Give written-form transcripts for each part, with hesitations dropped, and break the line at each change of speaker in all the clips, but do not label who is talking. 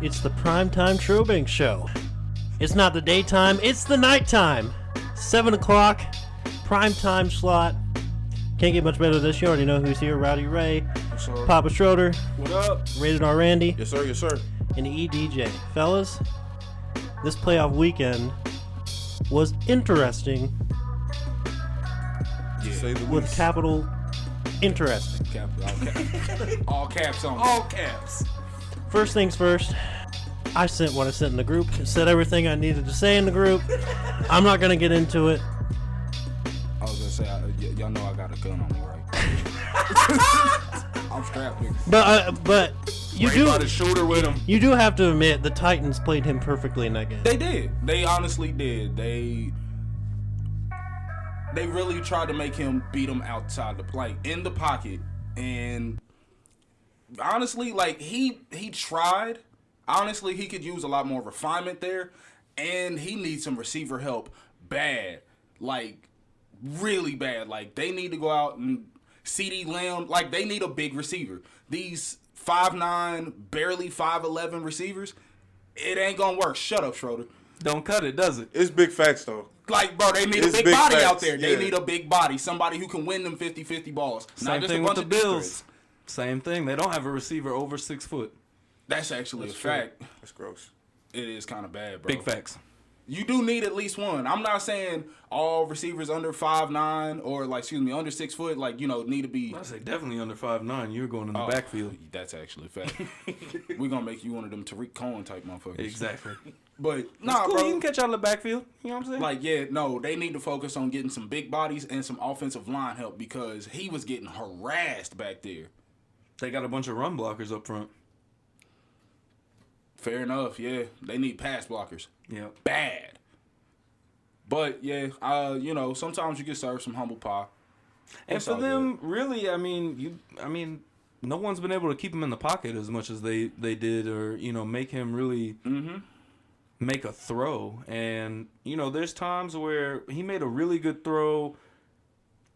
It's the Primetime Trobank Show. It's not the daytime, it's the nighttime. 7 o'clock, primetime slot. Can't get much better than this. You already know who's here. Rowdy Ray, Papa Schroeder,
what up?
Rated R Randy,
Yes, sir. Yes, sir.
and EDJ. Fellas, this playoff weekend was interesting with capital interesting.
All caps on.
All caps.
First things first, I sent what I sent in the group. Said everything I needed to say in the group. I'm not going to get into it.
I was gonna say, y'all know I got a gun on me, right? I'm strapped, nigga.
But you
Ray
do
got a shooter with him.
You do have to admit the Titans played him perfectly in that game.
They did. They honestly did. They really tried to make him beat him outside in the pocket, and honestly, he tried. Honestly, he could use a lot more refinement there, and he needs some receiver help bad, really bad. They need to go out and CD Lamb, they need a big receiver. These 5'9", barely 5'11" receivers, it ain't gonna work. Shut up, Schroeder.
Don't cut it, does it?
It's big facts, though.
Bro, they need
It's
a big
big
body
facts,
out there. They
yeah.
need a big body. Somebody who can win them 50-50 balls.
Same thing with the Bills. Same thing. They don't have a receiver over 6 foot.
That's actually a fact.
That's gross.
It is kind of bad, bro.
Big facts.
You do need at least one. I'm not saying all receivers under 5'9" or under 6 foot, need to be.
I say definitely under 5'9". You're going in the backfield.
That's actually a fact. We're gonna make you one of them Tariq Cohen type motherfuckers.
Exactly.
But
Cool.
bro.
You can catch out of the backfield. You know what I'm saying?
They need to focus on getting some big bodies and some offensive line help because he was getting harassed back there.
They got a bunch of run blockers up front.
Fair enough, yeah. They need pass blockers.
Yeah.
Bad. But yeah, sometimes you get served some humble pie.
And
It's
for
all
them, really, no one's been able to keep him in the pocket as much as they did, or make him really make a throw. And there's times where he made a really good throw.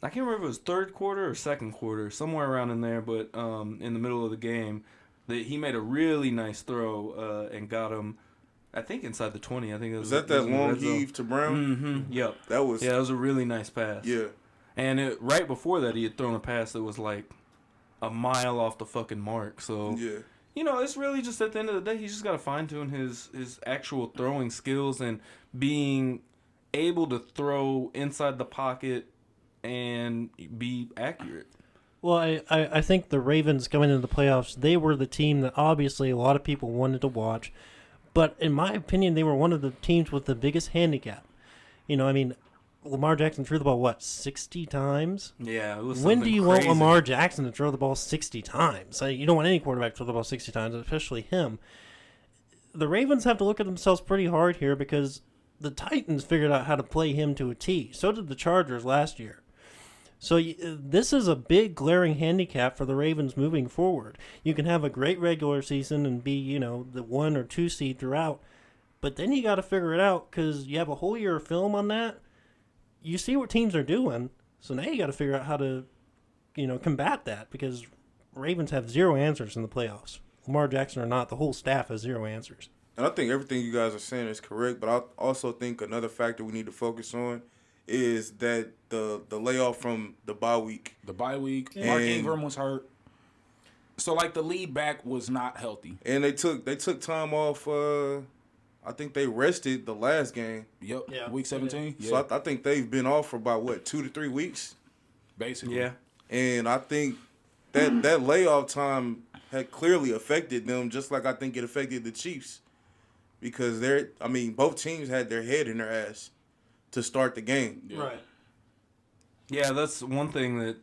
I can't remember if it was third quarter or second quarter, somewhere around in there, but in the middle of the game, that he made a really nice throw and got him. I think inside the 20. I think it was
that long heave to Brown?
Mm-hmm. Yep.
That was.
Yeah, it was a really nice pass.
Yeah.
And right before that, he had thrown a pass that was a mile off the fucking mark. So,
yeah.
It's really just at the end of the day, he's just got to fine-tune his actual throwing skills and being able to throw inside the pocket and be accurate.
Well, I think the Ravens coming into the playoffs, they were the team that obviously a lot of people wanted to watch. But in my opinion, they were one of the teams with the biggest handicap. Lamar Jackson threw the ball, 60 times?
Yeah, it was
When do you
crazy.
want Lamar Jackson to throw the ball 60 times? You don't want any quarterback to throw the ball 60 times, especially him. The Ravens have to look at themselves pretty hard here because the Titans figured out how to play him to a T. So did the Chargers last year. So this is a big glaring handicap for the Ravens moving forward. You can have a great regular season and be, the 1 or 2 seed throughout, but then you got to figure it out because you have a whole year of film on that. You see what teams are doing, so now you got to figure out how to, combat that because Ravens have zero answers in the playoffs. Lamar Jackson or not, the whole staff has zero answers.
And I think everything you guys are saying is correct, but I also think another factor we need to focus on is that the layoff from the bye week.
The bye week. Mark Ingram was hurt. So the lead back was not healthy.
And they took time off. I think they rested the last game.
Yep.
Yeah.
Week 17. Yeah.
So I think they've been off for about 2 to 3 weeks.
Basically.
Yeah.
And I think that layoff time had clearly affected them, just like I think it affected the Chiefs, because both teams had their head in their ass to start the game.
Yeah.
Right.
Yeah, that's one thing that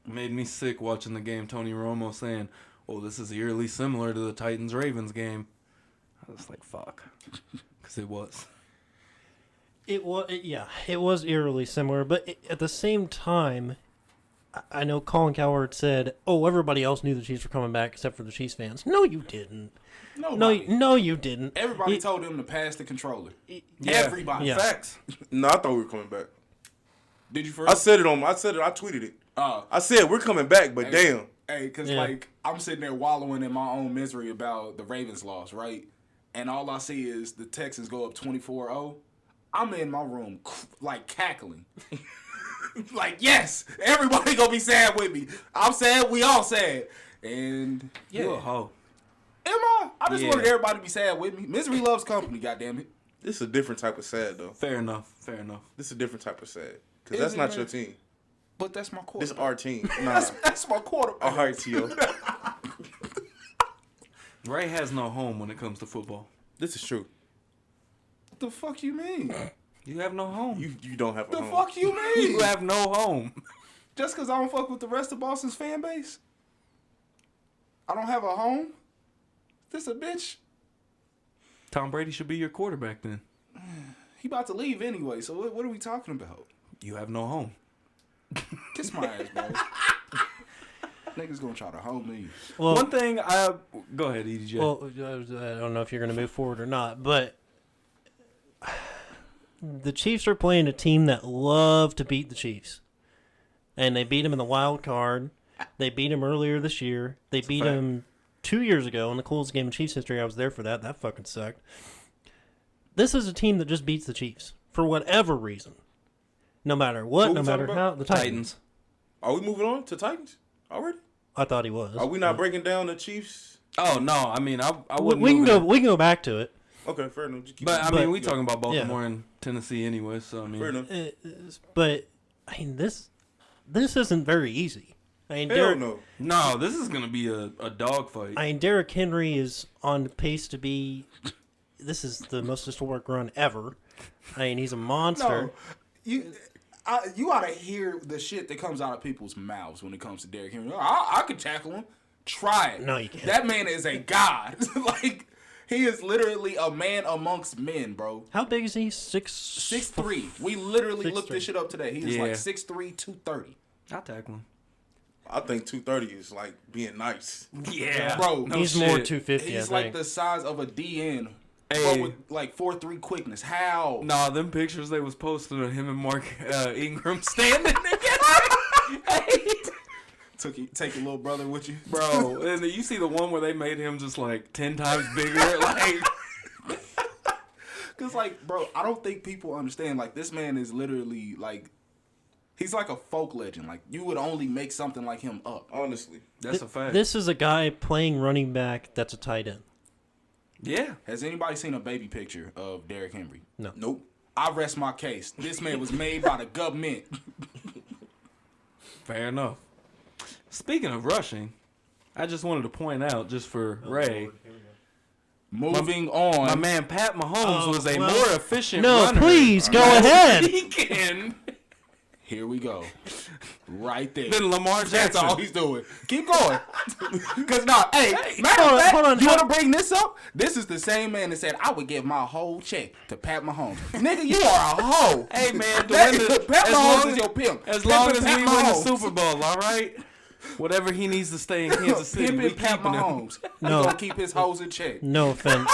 made me sick watching the game. Tony Romo saying, "Oh, this is eerily similar to the Titans-Ravens game." I was like, "Fuck," because it was.
It was eerily similar, but at the same time, I know Colin Cowherd said, "Oh, everybody else knew the Chiefs were coming back except for the Chiefs fans." No, you didn't.
Nobody.
No, you didn't.
Everybody told him to pass the controller.
Yeah.
Everybody.
Yeah.
Facts.
No, I thought we were coming back.
Did you first?
I said it. I tweeted it. I said we're coming back, but damn.
Hey, because
Yeah.
I'm sitting there wallowing in my own misery about the Ravens loss, right? and all I see is the Texans go up 24-0, I'm in my room like cackling. Like, yes, everybody gonna be sad with me. I'm sad, we all sad. And
You a hoe.
am I? I just
Yeah.
wanted everybody to be sad with me. Misery loves company, goddammit.
This is a different type of sad though.
Fair enough.
This is a different type of sad because
Is
that's
it,
not
man?
your team.
But that's my
This
quarterback.
is our team. Nah.
That's my quarterback.
All right, Tio.
Ray has no home when it comes to football.
This is true.
What the fuck you mean?
You have no home.
You don't have a
The
home.
fuck you mean?
You have no home.
Just because I don't fuck with the rest of Boston's fan base? I don't have a home? This a bitch?
Tom Brady should be your quarterback then.
He about to leave anyway, so what are we talking about?
You have no home.
Kiss my ass, bro. Niggas gonna try to hold me.
Well,
One thing go ahead, EDJ.
well, I don't know if you're going to move forward or not, but the Chiefs are playing a team that love to beat the Chiefs, and they beat them in the wild card. They beat them earlier this year. They beat
fact.
them 2 years ago in the coolest game in Chiefs history. I was there for that. That fucking sucked. This is a team that just beats the Chiefs for whatever reason. No matter what,
Who
no
we
matter
talking
how.
about?
The Titans.
Are we moving on to Titans already?
I thought he was.
Are we not breaking down the Chiefs?
Oh no, I mean I
We,
wouldn't.
we can
move
go.
it.
We can go back to it.
Okay, fair enough. Just keep
But I
But-
mean, we talking about
Yeah.
Baltimore and Tennessee anyway. So I mean,
fair enough.
But I mean, this isn't very easy. I mean,
Hell
Derek,
no.
no, this is gonna be a dogfight.
I mean, Derrick Henry is on pace to be. This is the most historic run ever. I mean, he's a monster.
No, you ought to hear the shit that comes out of people's mouths when it comes to Derrick Henry. I could tackle him. Try it.
No, you can't.
That man is a god. Like, he is literally a man amongst men, bro.
How big is he?
6'3". We literally looked
6'3".
this shit up today. He is
Yeah.
like 6'3", 230.
I'll tackle him.
I think 230 is like being nice.
Yeah,
Bro,
no
He's
shit.
more 250.
He's
I
like
think.
the size of a DN.
Hey.
Bro, with like 4'3" quickness. How?
Nah, them pictures they was posting of him and Mark Ingram standing together. Hey.
Take your little brother with you.
Bro, and you see the one where they made him just like 10 times bigger, like
Cause like, bro, I don't think people understand. Like, this man is literally like, he's like a folk legend. Like, you would only make something like him up.
Honestly.
that's a fact.
This is a guy playing running back that's a tight end.
Yeah,
Has anybody seen a baby picture of Derrick Henry?
Nope.
I rest my case. This man was made by the government.
fair enough. Speaking of rushing, I just wanted to point out, just for Ray,
Moving on.
my man Pat Mahomes
Oh,
was a
well,
more efficient
No,
runner.
please go
last
ahead.
weekend
Here we go. Right there.
than Lamar
That's
Jackson.
all he's doing. Keep going. Cause now, hey, matter
hold
of
on,
fact,
hold on,
you
hold
want to bring this up? This is the same man that said I would give my whole check to Pat Mahomes. Nigga, you are a hoe.
Hey man, to
That
win
is-
the,
Pat
as
Mahomes
long
is your pimp.
As long as
Pimpin'
we
Pat
win the
Mahomes.
Super Bowl, all right. Whatever he needs to stay in Kansas City, we
Pimpin' Pat
keeping him.
Mahomes.
No.
He's gonna keep his hoes in check.
No offense.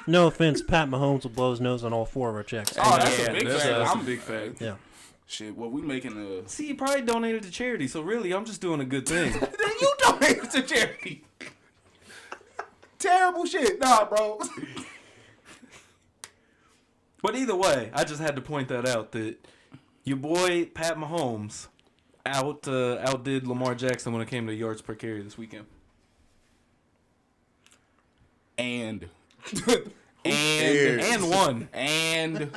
No offense. Pat Mahomes will blow his nose on all 4 of our checks.
Oh, that's a
Yeah,
big
that's,
fact.
that's a
I'm-
big fact.
Yeah.
Shit, well, we making a.
See, he probably donated to charity, so really, I'm just doing a good thing.
Then you donated to charity. Terrible shit. Nah, bro.
But either way, I just had to point that out that your boy Pat Mahomes outdid Lamar Jackson when it came to yards per carry this weekend.
And
cares?
And won.
and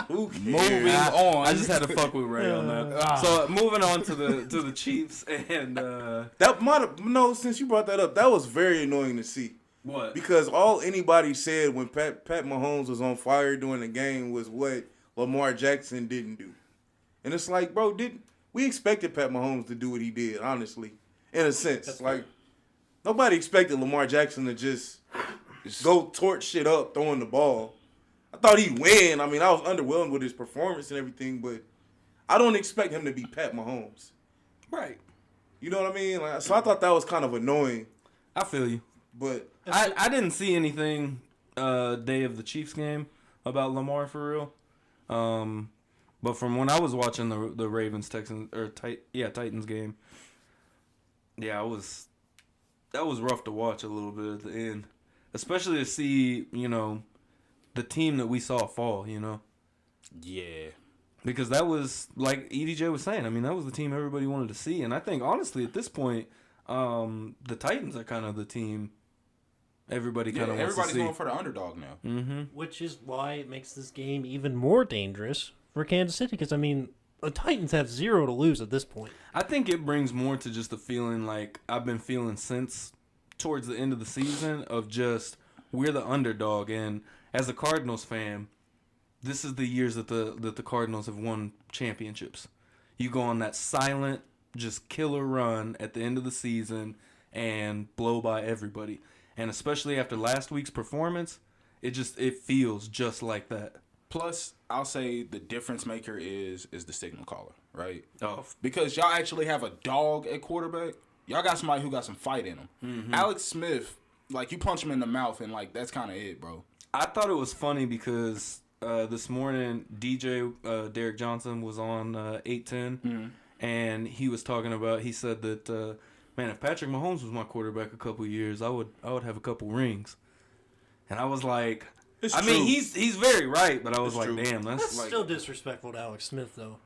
Who cares?
moving on.
I just had to fuck with Ray on that. So moving on to the Chiefs and
That might have since you brought that up, that was very annoying to see.
what?
Because all anybody said when Pat Mahomes was on fire during the game was what Lamar Jackson didn't do. And it's like, bro, we expected Pat Mahomes to do what he did, honestly. In a sense. Like, nobody expected Lamar Jackson to just go torch shit up throwing the ball. I thought he'd win. I mean, I was underwhelmed with his performance and everything, but I don't expect him to be Pat Mahomes.
Right.
You know what I mean? Like, so I thought that was kind of annoying.
I feel you.
But
I didn't see anything day of the Chiefs game about Lamar for real. But from when I was watching the Ravens Titans game, yeah, that was rough to watch a little bit at the end. especially to see, the team that we saw fall,
Yeah.
Because that was, like EDJ was saying, I mean, that was the team everybody wanted to see. And I think, honestly, at this point, the Titans are kind of the team everybody kind of wants to see.
Everybody's going for the underdog now.
Mm-hmm.
Which is why it makes this game even more dangerous for Kansas City. Because, I mean, the Titans have 0 to lose at this point.
I think it brings more to just the feeling like I've been feeling since towards the end of the season of just we're the underdog. And as a Cardinals fan, this is the years that the Cardinals have won championships. You go on that silent, just killer run at the end of the season and blow by everybody. And especially after last week's performance, it feels just like that.
Plus, I'll say the difference maker is the signal caller, right?
Oh,
Because y'all actually have a dog at quarterback. Y'all got somebody who got some fight in him.
Mm-hmm.
Alex Smith, like, you punch him in the mouth and, like, that's kind of it, bro.
I thought it was funny because this morning DJ Derek Johnson was on 810, and he was talking about. He said that man, if Patrick Mahomes was my quarterback a couple years, I would have a couple rings. And I was like,
It's
I
true.
mean, he's very right, but I was like,
true.
damn,
That's
like
still disrespectful to Alex Smith, though.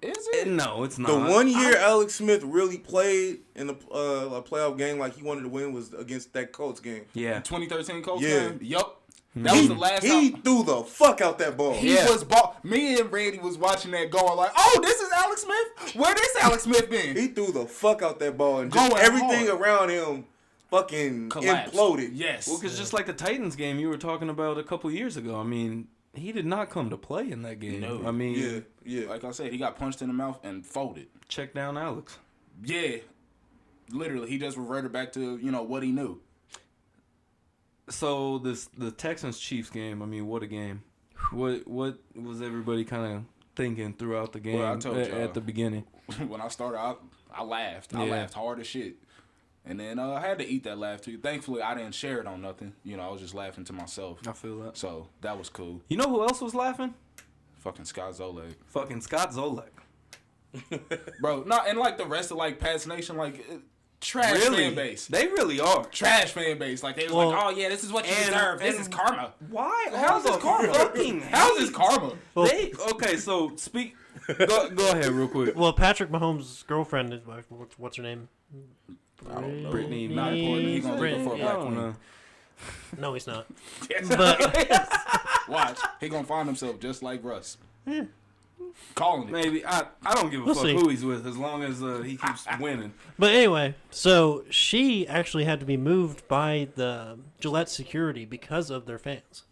Is it?
no, it's not.
The 1 year Alex Smith really played in a playoff game like he wanted to win was against that Colts game.
Yeah,
2013 Colts
Yeah.
game? Yup. That was the last
He
time.
threw the fuck out that ball.
He was me and Randy was watching that going like, oh, this is Alex Smith? Where this Alex Smith been?
He threw the fuck out that ball and just
Going
everything
hard.
around him fucking
Collapsed.
imploded.
Yes.
well, because just like the Titans game you were talking about a couple years ago, I mean, he did not come to play in that game.
No.
I mean,
Yeah.
Like I said, he got punched in the mouth and folded.
check down Alex.
Yeah. Literally, he just reverted back to, what he knew.
So the Texans Chiefs game. I mean, what a game! What was everybody kind of thinking throughout the game
Well, I told y'all.
at the beginning?
When I started, I laughed. I
Yeah.
laughed hard as shit. And then I had to eat that laugh too. Thankfully, I didn't share it on nothing. I was just laughing to myself.
I feel that.
So that was cool.
You know who else was laughing?
Fucking Scott Zolag.
Fucking Scott Zolak.
Bro, and like the rest of like Pats Nation, like trash
Really?
fan base.
They really are.
Trash fan base. Like they was
Well,
like, oh yeah, this is what you
and-
deserve. This
and-
is karma.
Why?
How's this karma?
Fucking
How's this karma?
Okay, so speak. Go ahead, real quick.
Well, Patrick Mahomes' girlfriend is what's her name?
I don't know.
Brittany,
Not important. He gonna
Brittany,
look for a
I
black
don't
queen.
know.
No, he's not.
Yes.
But
Watch. He gonna find himself just like Russ. Calling it.
Maybe I don't give a
We'll
fuck
see.
who he's with as long as he keeps winning.
But anyway, so she actually had to be moved by the Gillette security because of their fans.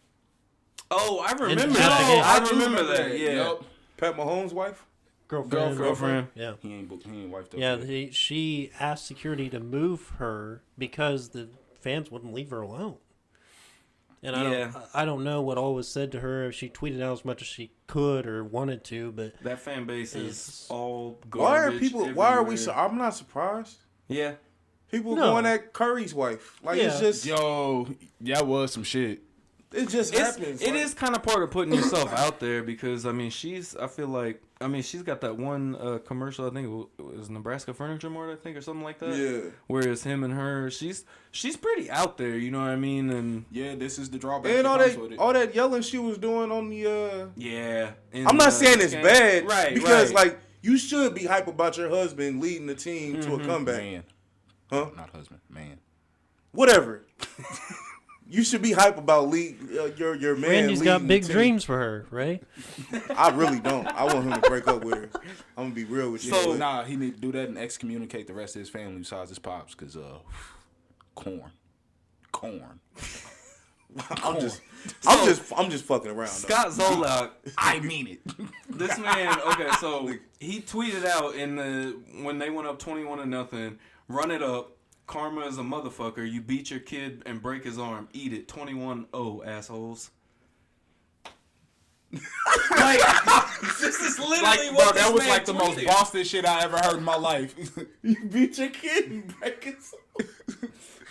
Oh, I remember
And-
that.
Yeah,
I
do
remember that. Yeah.
Yup.
Pat Mahomes' wife?
Girlfriend.
Yeah.
He ain't wiped up.
Yeah,
yet.
she asked security to move her because the fans wouldn't leave her alone. And I don't know what all was said to her. If she tweeted out as much as she could or wanted to, but
That fan base is
It's-
all
Why are
garbage.
people? Why are we?
everywhere.
So, I'm not surprised.
Yeah.
People
No.
going at Curry's wife. Like it's
Yeah.
just,
Yo, that was some shit.
it just happens.
It
like,
is kind of part of putting yourself out there because I mean she's got that one commercial. I think it was Nebraska Furniture Mart, I think, or something like that.
Yeah.
Whereas him and her, she's pretty out there. You know what I mean? And
Yeah, this is the drawback.
And
that comes with it.
all that yelling she was doing on the.
yeah,
I'm not saying it's
game.
bad,
right?
Because
right.
like you should be hype about your husband leading the team to a comeback,
Man,
huh?
not husband, man.
Whatever. You should be hype about your man.
Randy's got
leading
big
the team.
dreams for her, right?
I really don't. I want him to break up with her. I'm gonna be real with you.
So-
but
Nah, he need to do that and excommunicate the rest of his family besides his pops, cause corn.
I'm just fucking around.
Scott Zolak,
I mean it.
this man. Okay, so he tweeted out when they went up 21-0. Run it up. Karma is a motherfucker. You beat your kid and break his arm. Eat it. 21-0, assholes. Like, this is literally
Like,
what
bro,
this
that was
man
like the most
tweeted.
Boston shit I ever heard in my life.
You beat your kid and break his.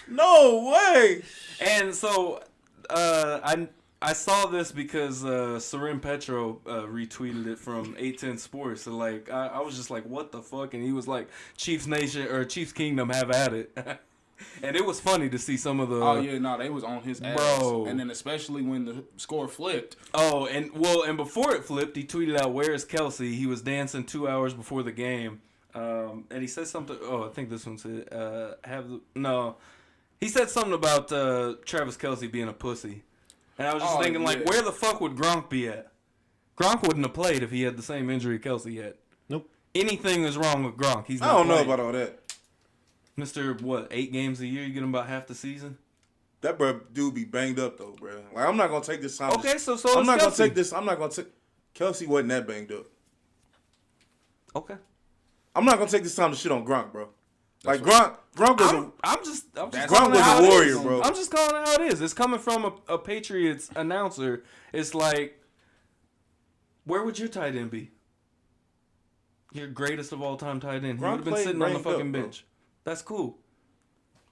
No way.
And so, I saw this because Sarim Petro retweeted it from 810 Sports. So like, I was just like, what the fuck? And he was like, Chiefs Nation or Chiefs Kingdom, have at it. And it was funny to see some of the.
Oh yeah, no, they was on his ass,
Bro.
and then especially when the score flipped.
Oh, and before it flipped, he tweeted out, "Where is Kelsey?" He was dancing 2 hours before the game, and he said something. Oh, I think this one said, He said something about Travis Kelsey being a pussy, and I was just thinking, like, where the fuck would Gronk be at? Gronk wouldn't have played if he had the same injury Kelsey had.
Nope.
Anything is wrong with Gronk. He's not
I don't know
playing.
about all that.
Mr. 8 games a year? You get him about half the season?
That bro dude be banged up though, bro. Like I'm not gonna take this time.
Okay, so
I'm
is
not
Kelsey.
gonna take this. I'm not gonna take. Kelsey wasn't that banged up.
Okay.
I'm not gonna take this time to shit on Gronk, bro. Like Gronk was
I'm just
Gronk
calling
was
it how
a
it
warrior,
is.
bro.
I'm just calling it how it is. It's coming from a Patriots announcer. It's like, where would your tight end be? Your greatest of all time tight end. He would have been
played
sitting on the
banged up,
fucking
bro.
bench. That's cool.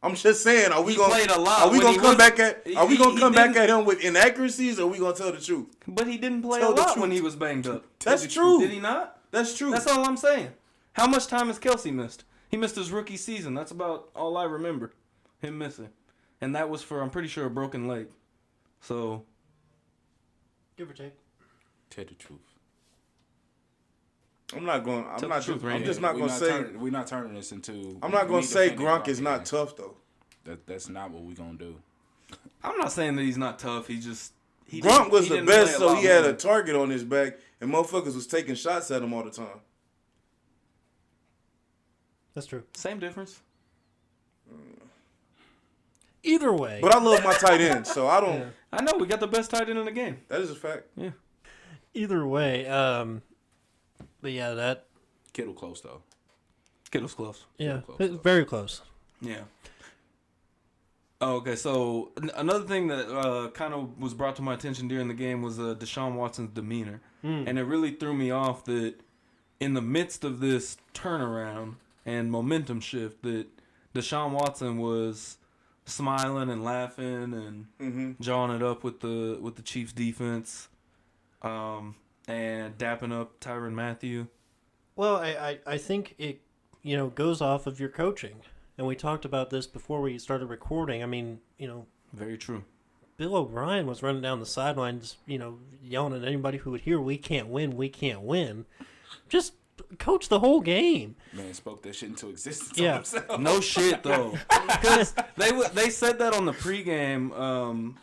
I'm just saying, are we
He
gonna
played a lot
are we
when
gonna
he
come
was-
back at are we
he-
gonna
he
come back
didn't-
at him with inaccuracies, or are we gonna tell the truth?
But he didn't play
Tell
a
the
lot
truth.
when he was banged up.
That's true.
Did he not?
That's true.
That's all I'm saying. How much time has Kelsey missed? He missed his rookie season. That's about all I remember him missing. And that was for, I'm pretty sure, a broken leg. So,
Give or take.
Tell the truth.
I'm not going. I'm
Tell
not
the truth,
just. I'm
Randy.
just not
We
gonna say.
We're not turning this into.
I'm not
me
gonna say
defending
Gronk is not
again.
tough though.
That's not what we're gonna do.
I'm not saying that he's not tough. He
Gronk was the
didn't
best,
play
so
lot
he had
more.
a target on his back, and motherfuckers was taking shots at him all the time.
That's true.
Same difference.
Either way.
But I love my tight end, so I don't.
Yeah.
I know, we got the best tight end in the game.
That is a fact.
Yeah.
Either way. But yeah, that.
Kittle close though.
Kittle's close.
Yeah,
Close,
it's
though.
very close.
Yeah. Oh, okay, so another thing that kind of was brought to my attention during the game was Deshaun Watson's demeanor. And it really threw me off that in the midst of this turnaround and momentum shift that Deshaun Watson was smiling and laughing and jawing it up with the Chiefs defense and dapping up Tyrann Mathieu.
Well, I think it, goes off of your coaching. And we talked about this before we started recording. I mean,
Very true.
Bill O'Brien was running down the sidelines, yelling at anybody who would hear, "We can't win, we can't win." Just coach the whole game.
Man spoke that shit into existence
Yeah.
on himself.
No shit though, because they said that on the pregame.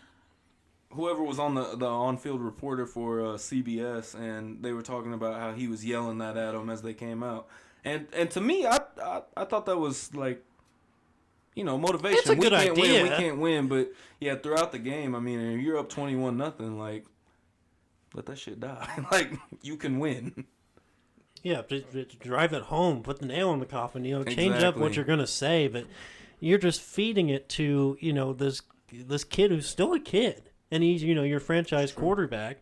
Whoever was on the on-field reporter for CBS, and they were talking about how he was yelling that at them as they came out, and to me, I thought that was like, motivation.
It's a good
we
idea.
can't win, but yeah, throughout the game, I mean, if you're up 21-0, like, let that shit die. Like, you can win.
Yeah, to drive it home, put the nail in the coffin, change up what
Exactly.
you're going to say, but you're just feeding it to, this kid who's still a kid, and he's, your franchise quarterback.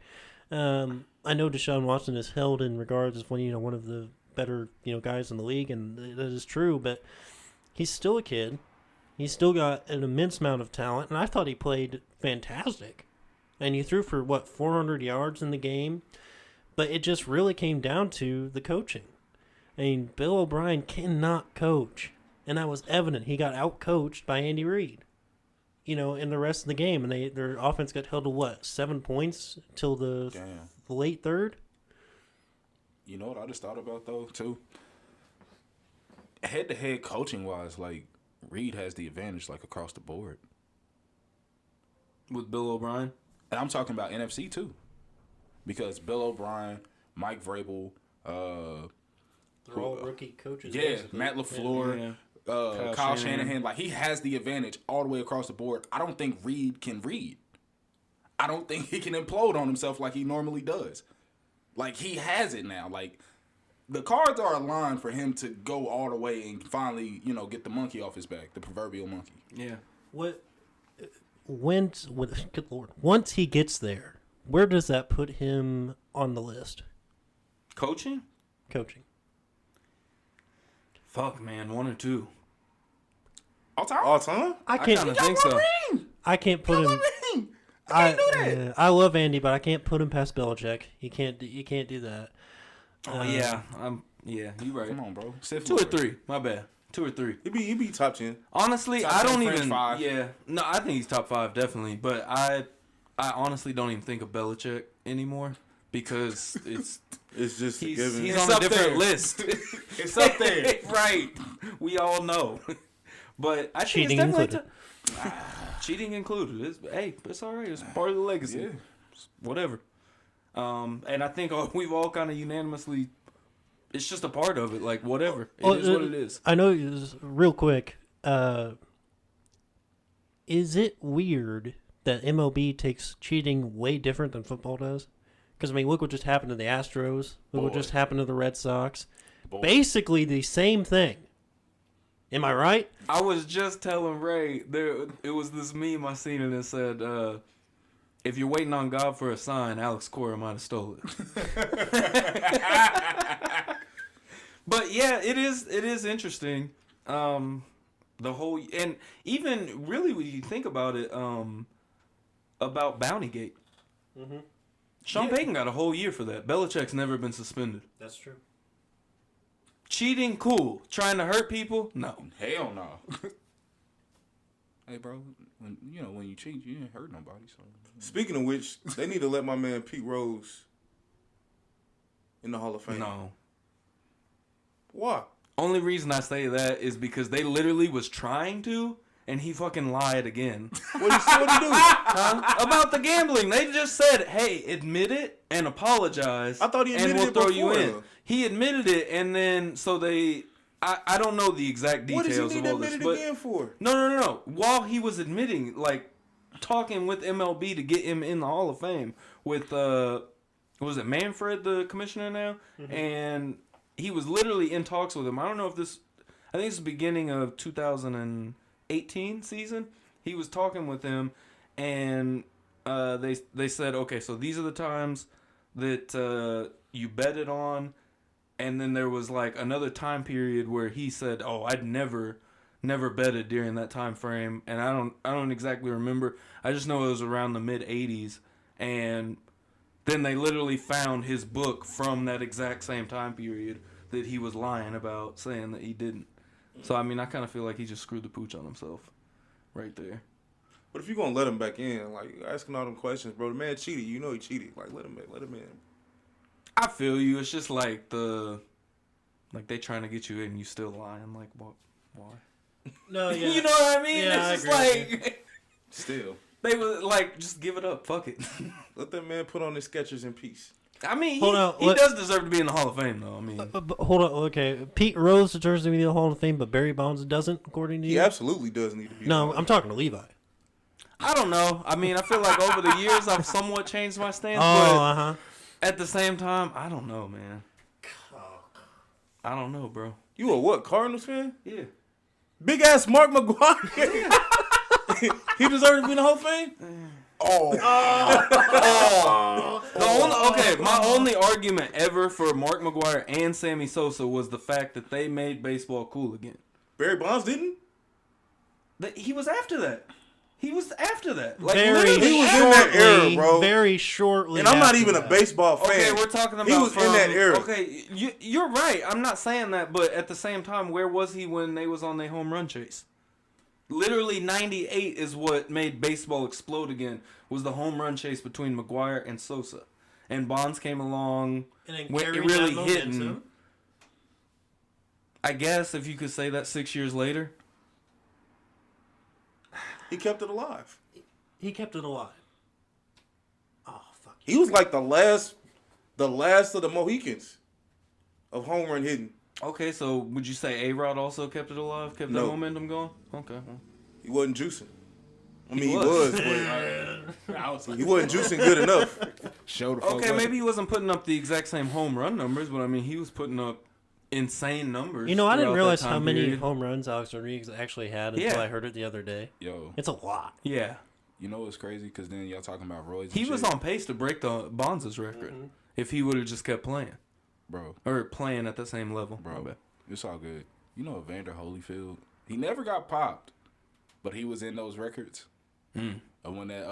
I know Deshaun Watson is held in regards as one of the better, guys in the league, and that is true, but he's still a kid. He's still got an immense amount of talent, and I thought he played fantastic. And he threw for, 400 yards in the game? But it just really came down to the coaching. I mean, Bill O'Brien cannot coach. And that was evident. He got out-coached by Andy Reid, in the rest of the game. And their offense got held to, 7 points till the late third?
You know what I just thought about though too? Head-to-head coaching-wise, like Reid has the advantage, like across the board.
With Bill O'Brien?
And I'm talking about NFC too, because Bill O'Brien, Mike Vrabel,
They're all rookie coaches.
yeah,
basically.
Matt LaFleur, Kyle Shanahan. Like, he has the advantage all the way across the board. I don't think Reid can read. I don't think he can implode on himself like he normally does. Like, he has it now. Like, the cards are aligned for him to go all the way and finally, get the monkey off his back, the proverbial monkey.
Yeah.
Good Lord, once he gets there, where does that put him on the list?
Coaching?
Coaching.
Fuck, man, 1 or 2.
All time?
All time?
I
I
can't.
kind of think so.
I can't put him.
I can't do that.
I love Andy, but I can't put him past Belichick. You can't do that.
Oh, yeah. Yeah, you're right.
Come on, bro. Sit
2 or
for it.
3. My bad. 2 or 3.
He be top 10.
Honestly,
Top
I
10
don't
French
even.
five.
Yeah, no, I think he's top 5 definitely. But I honestly don't even think of Belichick anymore because it's
just a given.
he's
It's
on a
up
different
there.
list.
It's up there.
Right? We all know. But I think
Cheating
it's definitely
included.
cheating included. It's all right. It's part of the legacy.
Yeah.
Whatever. And I think we've all kind of unanimously. It's just a part of it. Like whatever. It is what it is.
I know. Real quick. Is it weird that MLB takes cheating way different than football does? Because I mean, look what just happened to the Astros. Look what
Boy.
just happened to the Red Sox.
Boy.
Basically the same thing. Am I right?
I was just telling Ray it was this meme I seen and it said, "If you're waiting on God for a sign, Alex Cora might have stole it." But yeah, it is interesting. The whole and even really when you think about it, about Bountygate.
Mm-hmm.
Sean
Yeah.
Payton got a whole year for that. Belichick's never been suspended.
That's true.
Cheating, cool. Trying to hurt people, no.
Hell no. Hey, bro, when you cheat, you didn't hurt nobody. So
Speaking of which, they need to let my man Pete Rose in the Hall of Fame.
No.
Why?
Only reason I say that is because they literally was trying to, and he fucking lied again.
What did he do?
Huh? About the gambling. They just said, hey, admit it and apologize.
I thought he admitted
and we'll
it
throw
before,
you in.
though.
He admitted it, and then so they... I don't know the exact
What
details
does he
of
need to
all this,
admit it
but...
again for?
No. While he was admitting, like, talking with MLB to get him in the Hall of Fame with, what was it, Manfred, the commissioner now?
Mm-hmm.
And he was literally in talks with him. I don't know if this... I think it's the beginning of 2018 season. He was talking with him, and they said, okay, so these are the times that you betted on. And then there was like another time period where he said, "Oh, I'd never betted during that time frame." And I don't exactly remember. I just know it was around the mid '80s. And then they literally found his book from that exact same time period that he was lying about, saying that he didn't. So I mean, I kind of feel like he just screwed the pooch on himself, right there.
But if you're gonna let him back in, like asking all them questions, bro, the man cheated. You know he cheated. Like let him in.
I feel you. It's just like they trying to get you in, you still lying. Like what? Why?
No, yeah.
You know what I mean?
Yeah,
It's
I
just
agree with
like
still,
they were like, just give it up. Fuck it.
Let that man put on his Skechers in peace.
I mean,
Hold on,
he
let-
does deserve to be in the Hall of Fame, though. I mean,
But hold on, okay. Pete Rose deserves to be in the Hall of Fame, but Barry Bonds doesn't, according to
He
you.
absolutely does need to be.
No, I'm talking to Levi.
I don't know. I mean, I feel like over the years I've somewhat changed my stance,
Oh,
but at the same time, I don't know, man. I don't know, bro.
You a what? Cardinals fan?
Yeah.
Big ass Mark McGuire. He deserves to be in the Hall of Fame.
My only argument ever for Mark McGuire and Sammy Sosa was the fact that they made baseball cool again.
Barry Bonds didn't.
He was after that. Like
very
literally
he was
after-
in that era, bro.
Very shortly.
And I'm not
after
even a
that.
baseball fan.
Okay, we're talking about
He was in that era.
Okay, you're right. I'm not saying that, but at the same time, where was he when they was on their home run chase? Literally, 98 is what made baseball explode again. Was the home run chase between McGuire and Sosa, and Bonds came along
And then
when it
carried
really
that
hitting.
momentum.
I guess if you could say that 6 years later.
He kept it alive.
He kept it alive. Oh fuck.
He was like the last of the Mohicans of home run hitting.
Okay, so would you say A-Rod also kept it alive? Kept that
No.
momentum going? Okay. Well.
He wasn't juicing. I mean, he
was.
was, but
I was like,
he wasn't juicing good enough.
show the folks.
Okay, maybe he wasn't putting up the exact same home run numbers, but I mean, he was putting up insane numbers.
You know, I didn't
throughout
realize
that
how
time
many
period.
home runs Alex Rodriguez actually had until
Yeah.
I heard it the other day.
Yo,
It's a lot.
Yeah.
you know what's crazy? Because then y'all talking about roids.
He
and
was
shit.
on pace to break the Bonds' record if he would have just kept playing.
bro.
Or playing at the same level.
Bro,
My bad.
it's all good. You know Evander Holyfield? He never got popped, but he was in those records. When that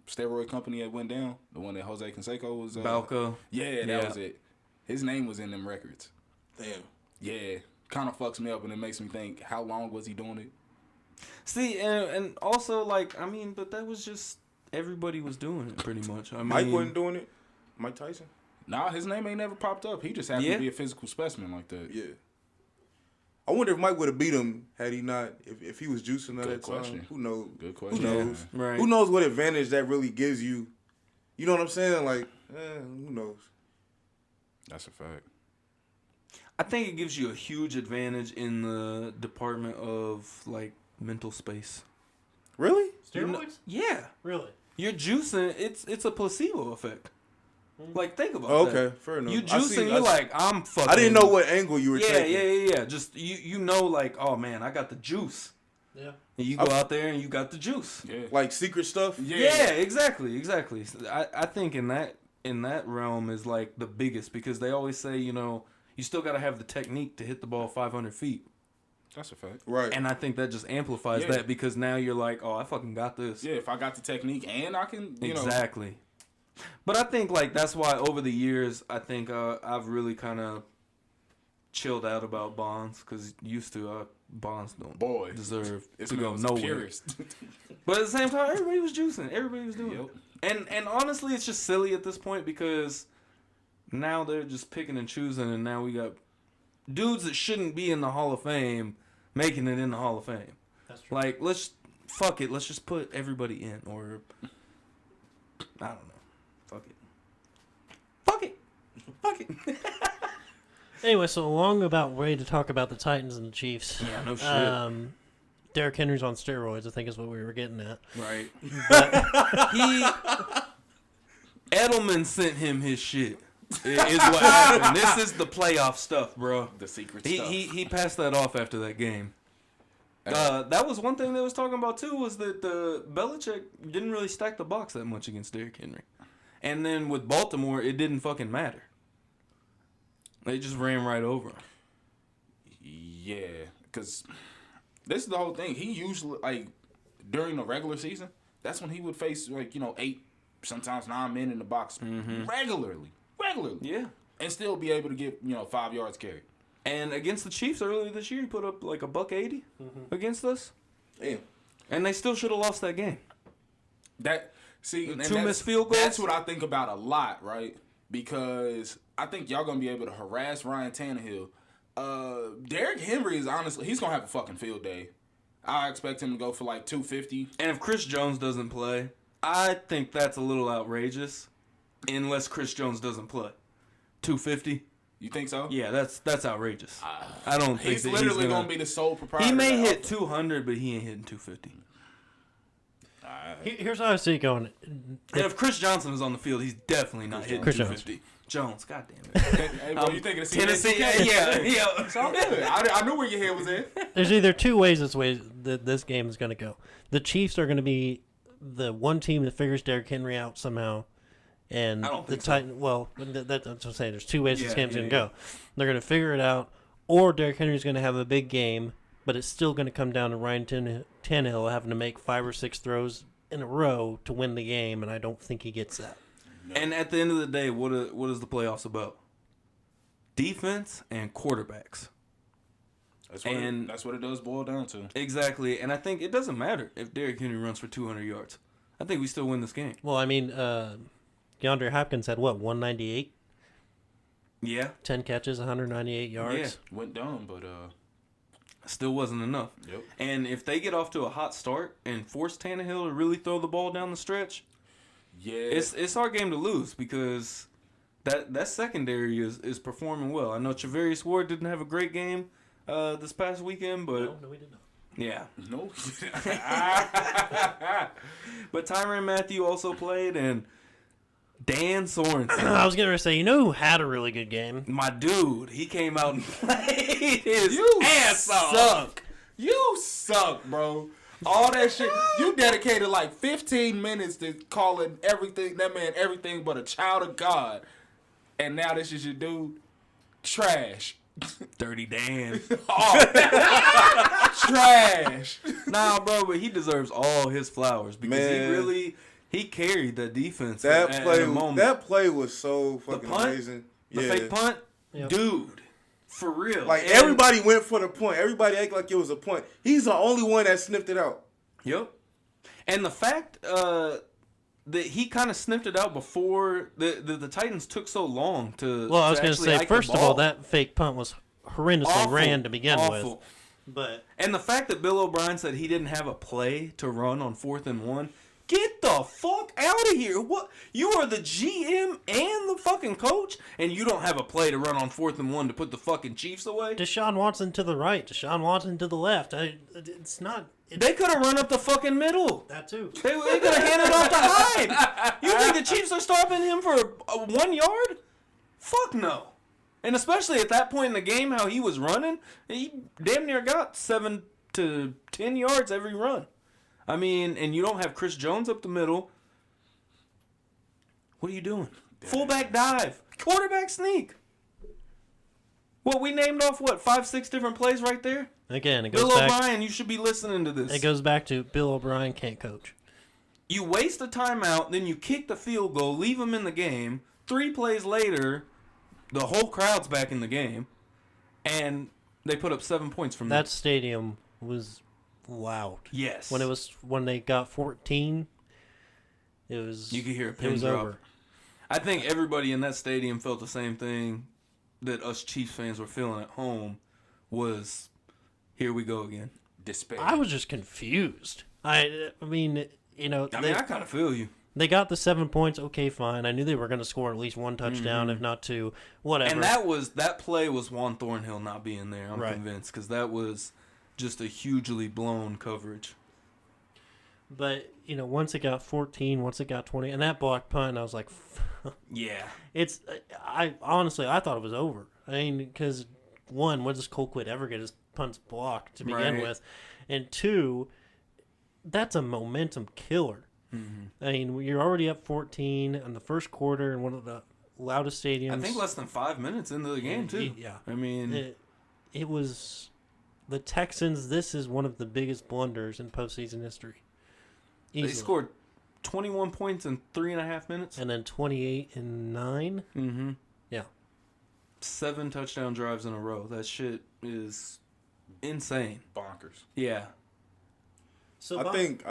steroid company had went down, the one that Jose Canseco was...
Balco.
Yeah, that
Yeah.
was it. His name was in them records.
Damn.
Yeah. kind of fucks me up, and it makes me think, how long was he doing it?
See, and also, like, I mean, but that was just, everybody was doing it pretty much. I mean,
Mike wasn't doing it. Mike Tyson.
Nah, his name ain't never popped up. He just happened to be a physical specimen like that.
Yeah. I wonder if Mike would have beat him had he not, if he was juicing at
Good
that
question.
time. Who knows?
Good question.
Who knows?
Yeah, right.
Who knows what advantage that really gives you? You know what I'm saying? Like, who knows?
That's a fact.
I think it gives you a huge advantage in the department of, like, mental space.
Really?
Steroids?
Yeah.
Really?
You're juicing, it's a placebo effect. Like, think about that.
Okay, fair enough.
You juicing, you're like, I'm fucking...
I didn't know what angle you were taking.
Yeah. Just, you know, like, oh, man, I got the juice.
Yeah.
And you go out there and you got the juice.
Yeah.
Like secret stuff?
Yeah, exactly. I think in that realm is, like, the biggest, because they always say, you know, you still got to have the technique to hit the ball 500 feet.
That's a fact.
Right.
And I think that just amplifies that, because now you're like, oh, I fucking got this.
Yeah, if I got the technique and I can, you know.
Exactly. But I think, like, that's why over the years, I think I've really kind of chilled out about bonds, because used to, bonds don't deserve to go nowhere. But at the same time, everybody was juicing. Everybody was doing it. And honestly, it's just silly at this point, because now they're just picking and choosing, and now we got dudes that shouldn't be in the Hall of Fame making it in the Hall of Fame.
That's true.
Like, let's just put everybody in, or I don't know. Fuck it.
Anyway, so long about ready to talk about the Titans and the Chiefs.
Yeah, no shit.
Derrick Henry's on steroids, I think is what we were getting at.
Right. Edelman sent him his shit. Is what happened. This is the playoff stuff, bro.
The secret stuff.
He passed that off after that game. That was one thing they was talking about too, was that Belichick didn't really stack the box that much against Derrick Henry. And then with Baltimore, it didn't fucking matter. They just ran right over him.
Yeah, because this is the whole thing. He usually, like, during the regular season, that's when he would face, like, you know, 8, sometimes 9 men in the box regularly.
Yeah.
And still be able to get, you know, 5 yards carried.
And against the Chiefs earlier this year, he put up like $180 against us.
Damn.
And they still should have lost that game.
See, and
2 missed field goals.
That's what I think about a lot, right? Because I think y'all gonna be able to harass Ryan Tannehill. Derrick Henry is honestly, he's gonna have a fucking field day. I expect him to go for like 250.
And if Chris Jones doesn't play, I think that's a little outrageous. Unless Chris Jones doesn't play, 250.
You think so?
Yeah, that's outrageous. I don't think
he's literally gonna be the sole proprietor.
He may hit 200, but he ain't hitting 250.
Here's how I see it going.
And if Chris Johnson is on the field, he's definitely not hitting
Chris
250. Jones, goddamn it.
Hey, bro, you thinking of
Tennessee? Yeah.
It's all good. I knew where your head was at.
There's either two ways that this game is going to go. The Chiefs are going to be the one team that figures Derrick Henry out somehow, and
I don't think
the
so.
Titans. Well, that's what I'm saying. There's two ways this game's going to
yeah.
go. They're going to figure it out, or Derrick Henry's going to have a big game, but it's still going to come down to Ryan Tannehill having to make 5 or 6 throws in a row to win the game, and I don't think he gets that.
No. And at the end of the day, what is the playoffs about? Defense and quarterbacks.
That's what it does boil down to.
Exactly, and I think it doesn't matter if Derrick Henry runs for 200 yards. I think we still win this game.
Well, I mean, DeAndre Hopkins had, 198?
Yeah.
10 catches, 198 yards.
Yeah.
Went down, but
still wasn't enough.
Yep.
And if they get off to a hot start and force Tannehill to really throw the ball down the stretch, it's our game to lose, because that secondary is performing well. I know Travarius Ward didn't have a great game this past weekend, but
No, we did not.
yeah.
No.
But Tyrann Mathieu also played, and Dan Sorensen.
I was going to say, who had a really good game?
My dude, he came out and played his ass off.
Suck. You suck, bro. All that shit. You dedicated like 15 minutes to calling that man everything but a child of God. And now this is your dude. Trash.
Dirty Dan.
Trash.
Nah, bro, but he deserves all his flowers, because he carried the defense at a moment.
That play was so fucking
punt?
amazing.
The fake punt?
Yep.
Dude. For real.
Like, everybody went for the point. Everybody act like it was a point. He's the only one that sniffed it out.
Yep. And the fact that he kind of sniffed it out before the Titans took so long to.
Well, I was
going to
say, first of all, that fake punt was horrendously ran to begin with.
And the fact that Bill O'Brien said he didn't have a play to run on 4th and 1. Get the fuck out of here. What? You are the GM and the fucking coach, and you don't have a play to run on 4th and 1 to put the fucking Chiefs away?
Deshaun Watson to the right, Deshaun Watson to the left. It's not...
They could have run up the fucking middle.
That too.
They could have handed off to Hyde. You think the Chiefs are stopping him for 1 yard? Fuck no. And especially at that point in the game, how he was running, he damn near got 7 to 10 yards every run. I mean, and you don't have Chris Jones up the middle. What are you doing? Fullback dive. Quarterback sneak. Well, we named off, 5, 6 different plays right there?
Again, it goes
Bill
back...
O'Brien, you should be listening to this.
It goes back to Bill O'Brien can't coach.
You waste a timeout, then you kick the field goal, leave him in the game. 3 plays later, the whole crowd's back in the game, and they put up 7 points from
that stadium was loud.
Yes.
When they got 14, it was...
You could hear a pin drop.
Over.
I think everybody in that stadium felt the same thing that us Chiefs fans were feeling at home was, here we go again.
Despair.
I was just confused. I mean, you know...
I kind of feel you.
They got the 7 points. Okay, fine. I knew they were going to score at least 1 touchdown, if not 2. Whatever.
And that play was Juan Thornhill not being there. I'm convinced, because that was just a hugely blown coverage.
But once it got 14, once it got 20, and that block punt, I was like,
yeah.
I honestly thought it was over. I mean, because 1, when does Colquitt ever get his punts blocked to begin with? And 2, that's a momentum killer. Mm-hmm. I mean, you're already up 14 in the first quarter in one of the loudest stadiums. I
think less than 5 minutes into the game, too.
Yeah.
I mean...
It was... The Texans, this is one of the biggest blunders in postseason history. Easily.
They scored 21 points in 3.5 minutes.
And then 28 in 9.
Mm-hmm.
Yeah.
7 touchdown drives in a row. That shit is insane.
Bonkers.
Yeah.
So I think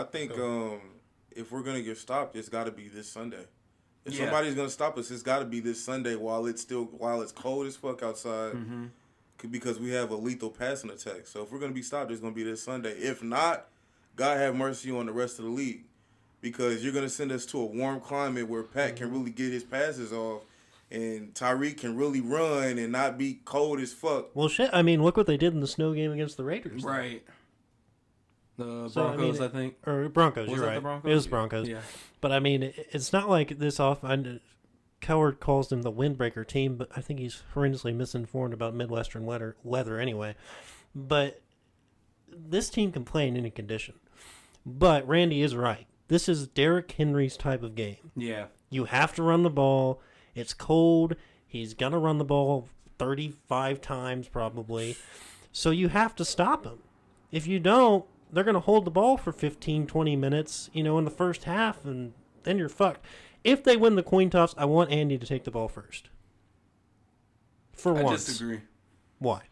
if we're gonna get stopped, it's got to be this Sunday. If somebody's gonna stop us, it's got to be this Sunday while it's cold as fuck outside. Mm-hmm. Because we have a lethal passing attack. So if we're going to be stopped, it's going to be this Sunday. If not, God have mercy on the rest of the league. Because you're going to send us to a warm climate where Pat can really get his passes off and Tyreek can really run and not be cold as fuck.
Well, shit. I mean, look what they did in the snow game against the Raiders.
Right. The Broncos, I think.
Or Broncos, you're right.
The Broncos?
It was Broncos.
Yeah.
But, I mean, it's not like this Coward calls them the windbreaker team, but I think he's horrendously misinformed about Midwestern weather anyway. But this team can play in any condition. But Randy is right. This is Derrick Henry's type of game.
Yeah.
You have to run the ball. It's cold. He's going to run the ball 35 times probably. So you have to stop him. If you don't, they're going to hold the ball for 15, 20 minutes, in the first half, and then you're fucked. If they win the coin toss, I want Andy to take the ball first. For once.
I disagree.
Why?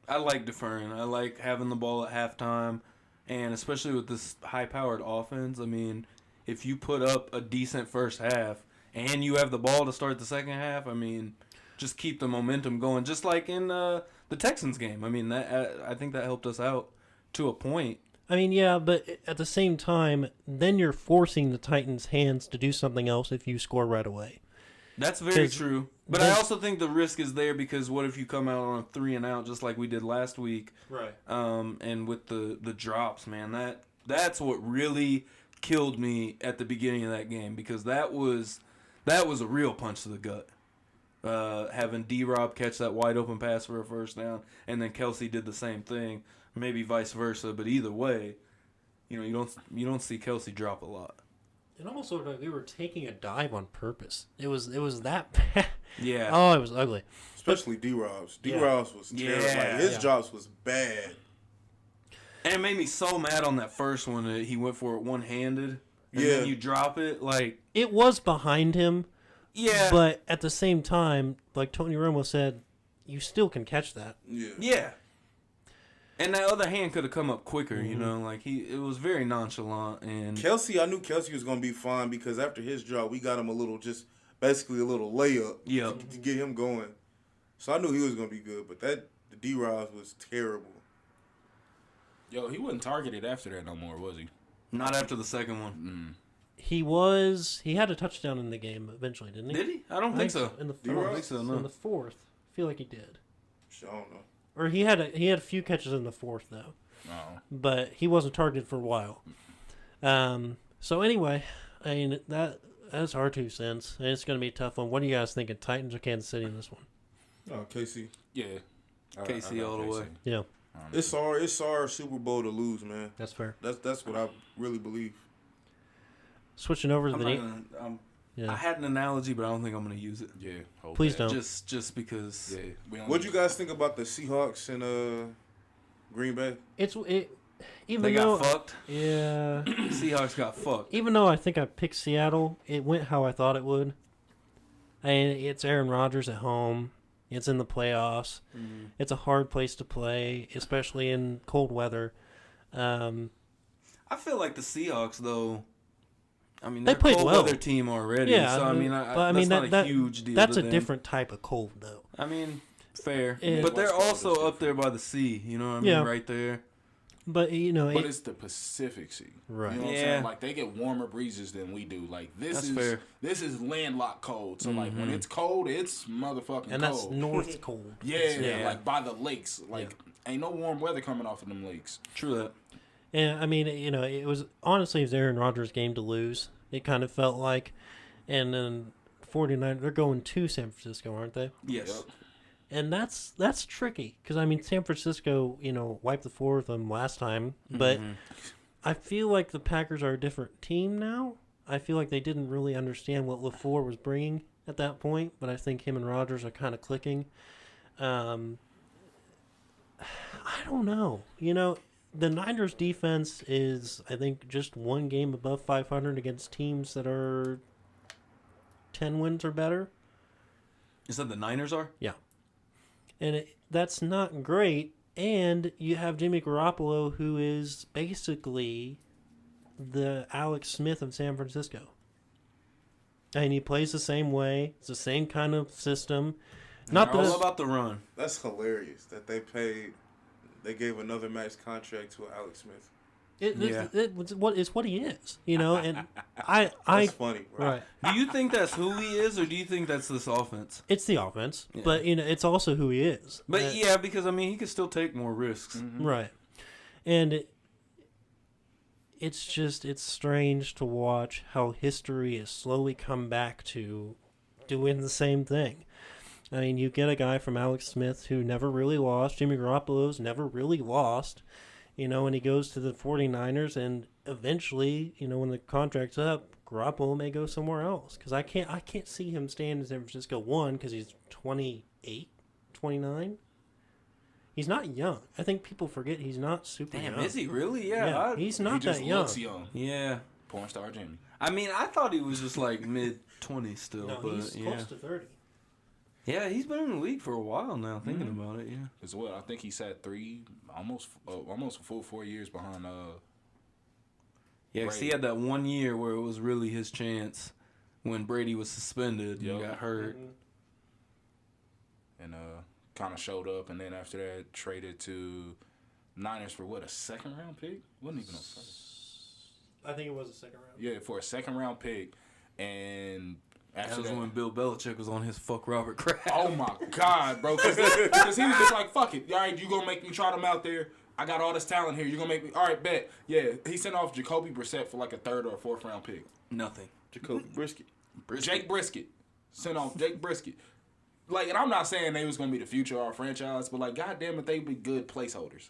I like deferring. I like having the ball at halftime, and especially with this high-powered offense. I mean, if you put up a decent first half and you have the ball to start the second half, I mean, just keep the momentum going. Just like in the Texans game. I mean, I think that helped us out to a point.
I mean, yeah, but at the same time, then you're forcing the Titans' hands to do something else if you score right away.
That's very true. But I also think the risk is there because what if you come out on a 3 and out just like we did last week?
Right.
And with the drops, man, that's what really killed me at the beginning of that game because that was a real punch to the gut. Having D-Rob catch that wide open pass for a first down, and then Kelsey did the same thing. Maybe vice versa, but either way, you don't see Kelsey drop a lot.
It almost looked like we were taking a dive on purpose. It was that bad.
Yeah.
Oh, it was ugly.
Especially D-Rob's. D-Rob's was terrible.
Yeah.
Like, his drops was bad.
And it made me so mad on that first one that he went for it one-handed. And then you drop it, like...
It was behind him.
Yeah.
But at the same time, like Tony Romo said, you still can catch that.
Yeah.
Yeah. And that other hand could have come up quicker, you know, like it was very nonchalant. And
Kelsey, I knew Kelsey was gonna be fine because after his drop, we got him basically a little layup to get him going. So I knew he was gonna be good, but the D-Roz was terrible.
Yo, he wasn't targeted after that no more, was he?
not after the second one.
He had a touchdown in the game eventually, didn't he?
Did he? I don't think so.
In the
D-Roz?
fourth.
I don't think so, no.
In the fourth, I feel like he did.
I don't know.
Or he had a few catches in the fourth though, but he wasn't targeted for a while. So anyway, I mean that's our 2 cents. And it's going to be a tough one. What are you guys thinking? Titans or Kansas City in this one?
Oh, KC.
Yeah.
KC all the way.
Yeah,
It's our Super Bowl to lose, man.
that's fair.
That's what I really believe.
Switching over to
I'm
the
not gonna,
yeah.
I had an analogy, but I don't think I'm going to use it.
Yeah. hold
Please
that.
don't.
Just because.
Yeah.
What'd you guys think about the Seahawks and Green Bay?
Even
They
though
got fucked.
yeah,
Seahawks got fucked.
even though I think I picked Seattle, it went how I thought it would. And it's Aaron Rodgers at home. It's in the playoffs. It's a hard place to play, especially in cold weather.
I feel like the Seahawks, though. I mean,
They
they're a
played
cold
well.
weather team already.
Yeah,
so I mean, that's not a huge deal.
That's
to
a
them.
different type of cold, though.
I mean, fair,
Yeah.
but they're
West Coast
also
is
up there by the sea. You know what I mean?
Yeah.
Right there.
But
But it's the Pacific Sea.
Right.
You know what I'm
Yeah.
saying? Like they get warmer breezes than we do. Like
That's fair.
This is landlocked cold. So like when it's cold, it's motherfucking
and that's
cold.
north cold.
Yeah, like by the lakes. Like ain't no warm weather coming off of them lakes.
True that.
And I mean, it was honestly Aaron Rodgers' game to lose. It kind of felt like, and then 49 they're going to San Francisco, aren't they?
Yes.
Yep.
And that's tricky because I mean San Francisco, wiped the floor with them last time, but I feel like the Packers are a different team now. I feel like they didn't really understand what LaFleur was bringing at that point, but I think him and Rodgers are kind of clicking. I don't know. The Niners defense is, I think, just one game above 500 against teams that are 10 wins or better.
You said the Niners are?
Yeah. And that's not great. And you have Jimmy Garoppolo, who is basically the Alex Smith of San Francisco. And he plays the same way. It's the same kind of system. Not
They're all
the
about the run.
That's hilarious that they gave another max contract to Alex Smith.
it's what he is, and I
That's funny, bro.
right.
Do you think that's who he is, or do you think that's this offense?
It's the offense, but it's also who he is.
But yeah, because I mean, he could still take more risks.
Right. And it's strange to watch how history has slowly come back to doing the same thing. I mean, you get a guy from Alex Smith who never really lost. Jimmy Garoppolo's never really lost, and he goes to the 49ers, and eventually, when the contract's up, Garoppolo may go somewhere else. Because I can't see him staying in San Francisco, one, because he's 28, 29. He's not young. I think people forget he's not super young.
Damn, is he really?
He's not
He just
that young.
looks young.
Yeah.
Porn star Jimmy.
I mean, I thought he was just like mid-20s still,
No,
but
he's close to 30.
Yeah, he's been in the league for a while now. Thinking about it, yeah.
As well, I think he sat almost a full 4 years behind.
Yeah, 'cause he had that 1 year where it was really his chance when Brady was suspended and got hurt.
And kind of showed up, and then after that traded to Niners for what, a second round pick? Wasn't even a first.
I think it was a second round.
Yeah, for a second round pick, and
That
after
was
that,
when Bill Belichick was on his fuck Robert crap.
oh my God, bro, because he was just like, fuck it, all right, you gonna make me trot him out there? I got all this talent here. You gonna make me? All right, bet. Yeah, he sent off Jacoby Brissett for like a third or a fourth round pick.
Nothing.
Jacoby Brisket.
Jake Brisket. Sent off Jake Brisket. Like, and I'm not saying they was gonna be the future of our franchise, but like, goddamn it, they be good placeholders.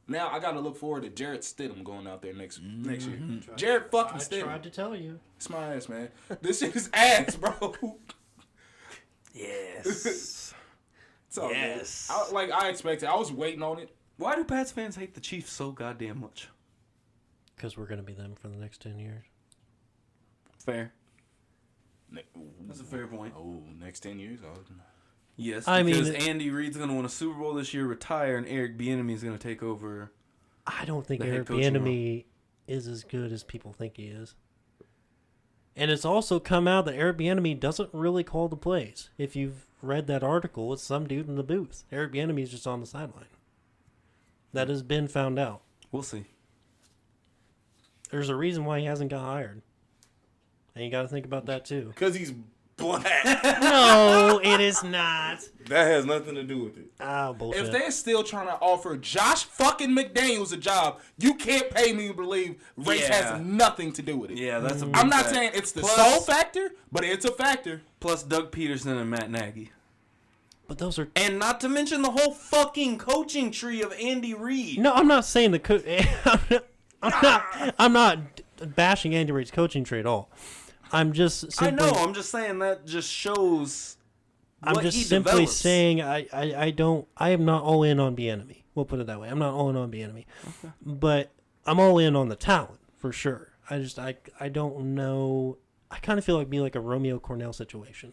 Now I gotta look forward to Jarrett Stidham going out there next year. Jarrett fucking
I
Stidham.
tried to tell you.
It's my ass, man. This shit is ass, bro.
Yes.
It's all
Yes.
good. I expected. I was waiting on it.
Why do Pats fans hate the Chiefs so goddamn much?
Because we're going to be them for the next 10 years.
Fair. That's a fair point.
Oh, next 10 years.
Yes,
I mean,
because Andy Reid's going to win a Super Bowl this year, retire, and Eric Bieniemy is going to take over.
I don't think
the head
Eric
coaching
Bieniemy is as good as people think he is. And it's also come out that Eric Bieniemy doesn't really call the plays. If you've read that article, it's some dude in the booth. Eric Bieniemy is just on the sideline. That has been found out.
We'll see.
There's a reason why he hasn't got hired. And you got to think about that too.
Because he's black.
No, it is not.
That has nothing to do with it.
Ah, bullshit.
If they're still trying to offer Josh fucking McDaniels a job, you can't pay me to believe race
Yeah.
has nothing to do with it.
Yeah, that's a big
I'm not
fact.
saying it's the
Plus-
sole factor, but it's a factor.
Plus Doug Peterson and Matt Nagy.
But those are...
And not to mention the whole fucking coaching tree of Andy Reid.
No, I'm not saying the... I'm not bashing Andy Reid's coaching tree at all. I'm just simply...
I know. I'm just saying that just shows
I'm
what
just
he
simply
develops.
saying I am not all in on Bieniemy. We'll put it that way. I'm not all in on Bieniemy. Okay. But I'm all in on the talent, for sure. I don't know. I kind of feel like a Romeo Cornell situation.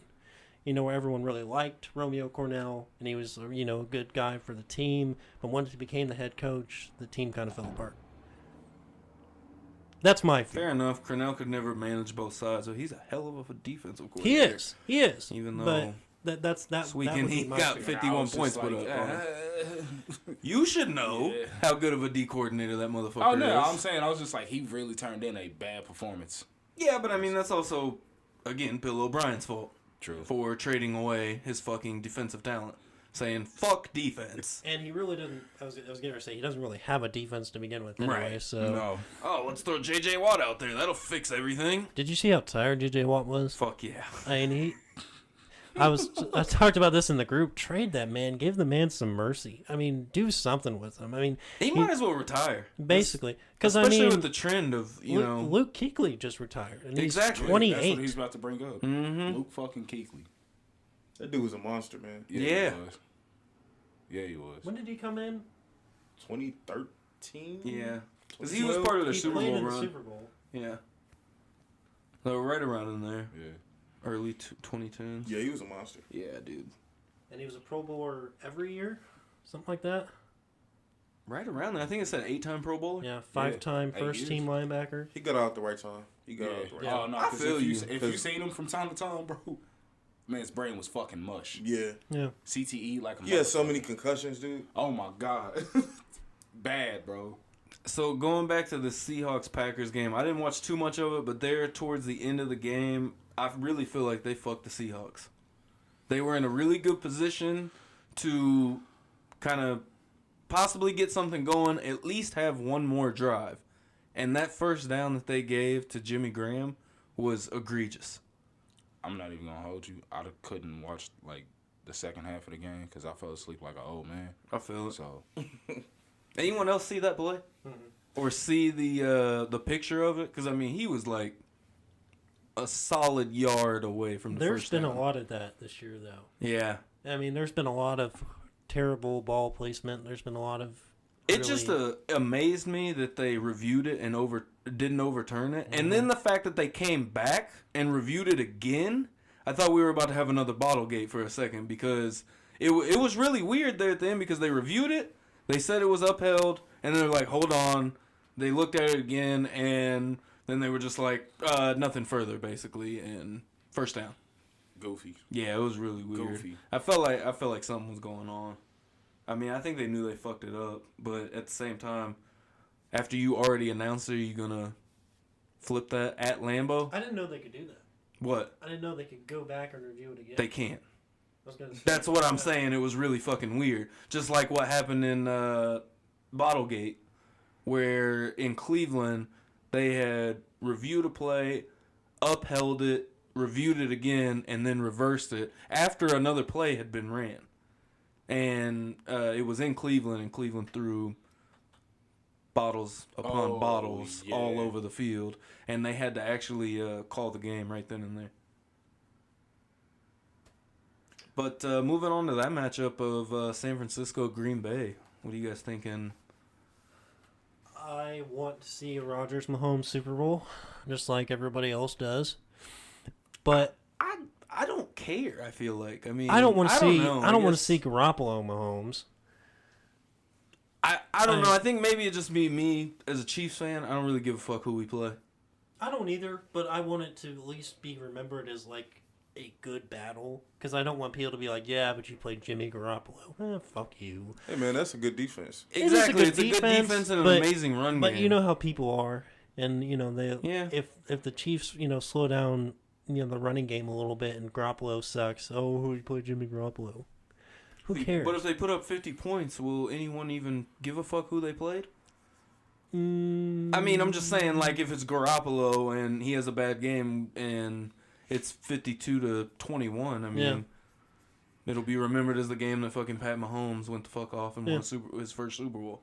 You know, where everyone really liked Romeo Cornell, and he was, a good guy for the team. But once he became the head coach, the team kind of fell apart. That's my fear.
Fair enough. Cornell could never manage both sides, so he's a hell of a defensive coordinator.
He is.
Even though
that's
this
that
weekend
would be
he
my
got
fear.
51 points put up on him. You should know how good of a D coordinator that motherfucker
Oh, no,
is.
I'm saying, I was just like, he really turned in a bad performance.
Yeah, but I mean, that's also, again, Bill O'Brien's fault.
True.
For trading away his fucking defensive talent. Saying, fuck defense.
And he really doesn't. I was going to say he doesn't really have a defense to begin with, anyway.
Right.
So,
No.
Oh, let's throw J.J. Watt out there. That'll fix everything.
did you see how tired J.J. Watt was?
Fuck yeah.
I mean, I talked about this in the group. Trade that man. Give the man some mercy. I mean, do something with him. I mean,
He might as well retire.
basically, because
Especially with the trend of,
Luke Kuechly just retired, and
Exactly.
he's 28.
That's what he's about to bring up.
Mhm.
Luke fucking Kuechly.
That dude was a monster, man.
Yeah.
He was. Yeah, he was.
When did he come in?
2013?
Yeah. Because he was part of the
He
Super
played
Bowl
in the
run.
Super Bowl.
Yeah. They were right around in there.
Yeah.
Early 2010s.
Yeah, he was a monster.
Yeah, dude.
And he was a Pro Bowler every year, something like that.
Right around there. I think it said 8-time Pro Bowler.
Yeah, 5-time
8
first
years.
team linebacker.
He got out at the right time. He got out at the right
Oh,
time.
no,
I
because
feel
if you,
you.
if you seen him from time to time, bro, man's brain was fucking mush.
Yeah.
Yeah.
CTE like a
He had so
motherfucker.
many concussions, dude.
Oh, my God. Bad, bro.
So going back to the Seahawks-Packers game, I didn't watch too much of it, but there towards the end of the game, I really feel like they fucked the Seahawks. They were in a really good position to kind of possibly get something going, at least have one more drive. And that first down that they gave to Jimmy Graham was egregious.
I'm not even going to hold you. I couldn't watch, like, the second half of the game because I fell asleep like an old man.
I feel it.
So,
Anyone else see that play? Or see the picture of it? Because, I mean, he was like a solid yard away from the
There's
first
been
down.
a lot of that this year, though.
Yeah.
I mean, there's been a lot of terrible ball placement. There's been a lot of.
It just amazed me that they reviewed it and didn't overturn it. And then the fact that they came back and reviewed it again, I thought we were about to have another Bottlegate for a second because it was really weird there at the end because they reviewed it, they said it was upheld, and they're like, hold on. They looked at it again, and then they were just like, nothing further, basically, and first down.
goofy.
Yeah, it was really weird.
Goofy.
I felt like something was going on. I mean, I think they knew they fucked it up, but at the same time, after you already announced it, are you gonna flip that at Lambeau?
I didn't know they could do that.
What?
I didn't know they could go back and review it again.
They can't.
I was gonna say,
That's what I'm saying. It was really fucking weird. Just like what happened in Bottlegate, where in Cleveland they had reviewed a play, upheld it, reviewed it again, and then reversed it after another play had been ran. And it was in Cleveland, and Cleveland threw bottles upon bottles all over the field, and they had to actually call the game right then and there. But moving on to that matchup of San Francisco-Green Bay, what are you guys thinking?
I want to see a Rodgers-Mahomes Super Bowl, just like everybody else does. But
I don't care. I feel like. I mean,
I don't want to see.
know.
I don't want to
guess-
see Garoppolo Mahomes.
I don't know. I think maybe it just be me as a Chiefs fan. I don't really give a fuck who we play.
I don't either, but I want it to at least be remembered as like a good battle because I don't want people to be like, yeah, but you played Jimmy Garoppolo. Fuck you.
Hey man, that's a good defense.
Exactly,
It is
it's a good defense and an amazing run
But
game.
you know how people are, and they.
Yeah.
If the Chiefs slow down the running game a little bit and Garoppolo sucks, who you play Jimmy Garoppolo? Who cares?
But if they put up 50 points, will anyone even give a fuck who they played? I mean, I'm just saying, like, if it's Garoppolo and he has a bad game and it's 52-21, I mean, it'll be remembered as the game that fucking Pat Mahomes went the fuck off and won his first Super Bowl.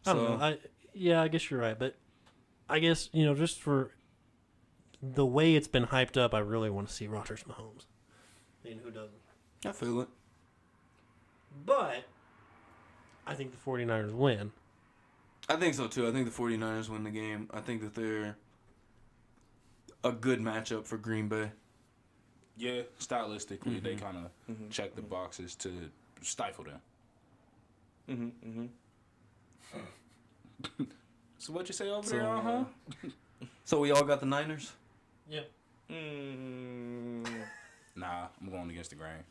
I don't know. I guess you're right, but I guess just for the way it's been hyped up, I really want to see Rodgers Mahomes. I mean, who doesn't?
I feel it.
But I think the 49ers win.
I think so, too. I think the 49ers win the game. I think that they're a good matchup for Green Bay.
Yeah, stylistically, they kind of check the boxes to stifle them. So what you say over there, huh?
So we all got the Niners?
Yeah.
Nah, I'm going against the grain.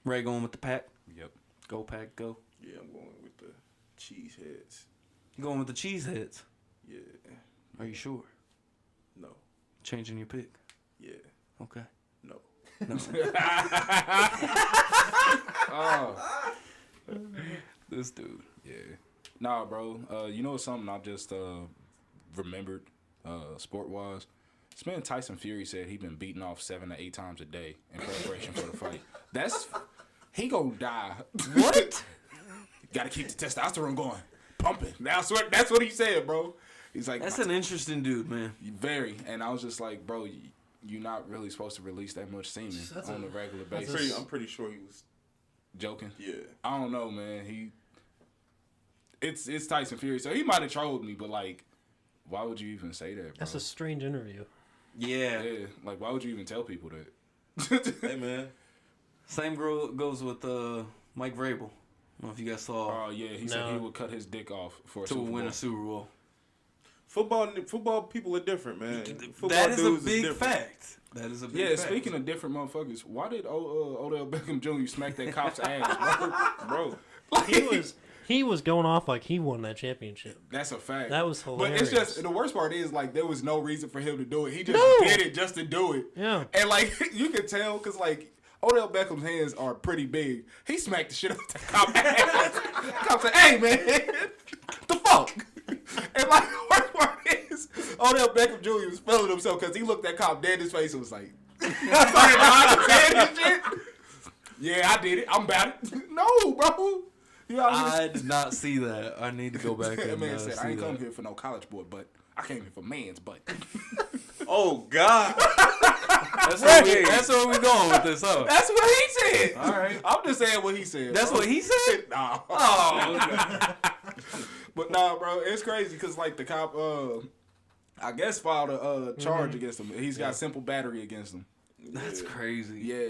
Ray going with the Pack?
Yep.
Go Pack, go.
Yeah, I'm going with the Cheeseheads.
You going with the Cheeseheads?
Yeah.
Are you sure?
No.
Changing your pick?
Yeah.
Okay.
No.
No.
Oh.
This dude.
Yeah. Nah, bro. You know something I just remembered sport-wise? This man Tyson Fury said he been beating off 7 to 8 times a day in preparation for the fight. He gonna die.
What?
Gotta keep the testosterone going. Pumping. That's what he said, bro. He's like,
That's an interesting dude, man.
very. And I was just like, bro, you're not really supposed to release that much semen on a regular basis.
I'm pretty sure he was
Joking.
Yeah.
I don't know, man. It's Tyson Fury, so he might have trolled me, but like, why would you even say that, bro?
That's a strange interview.
Yeah.
Yeah, like why would you even tell people that?
Hey man.
Same goes with Mike Vrabel. I don't know if you guys saw
Oh yeah, he said he would cut his dick off for a
to
Super
win
Bowl.
a Super Bowl.
Football people are different, man. Football
That is a
dudes
big
different.
fact. That is a big fact.
Speaking of different motherfuckers, why did Odell Beckham Jr. smack that cop's ass, bro? Like,
He was going off like he won that championship.
that's a fact.
That was hilarious.
But it's just the worst part is like there was no reason for him to do it. He just
No.
did it just to do it.
Yeah.
And like you can tell because like Odell Beckham's hands are pretty big. He smacked the shit out the cop ass. Cop said, "Hey man, the fuck." And like the worst part is Odell Beckham Jr. was feeling himself because he looked that cop dead in his face and was like, shit. "Yeah, I did it. I'm about it." No, bro. You know what I
I did not see that. I need to go back
That
and
man said,
see
"I ain't come
that.
here for no college boy, but I came here for man's butt."
Oh God.
That's where we going with this, huh?
That's what he said.
All right.
I'm just saying what he said.
That's
bro.
what he said?
Nah.
Oh,
But nah, bro, it's crazy because like the cop, I guess filed a charge against him. He's got simple battery against him.
that's crazy.
Yeah,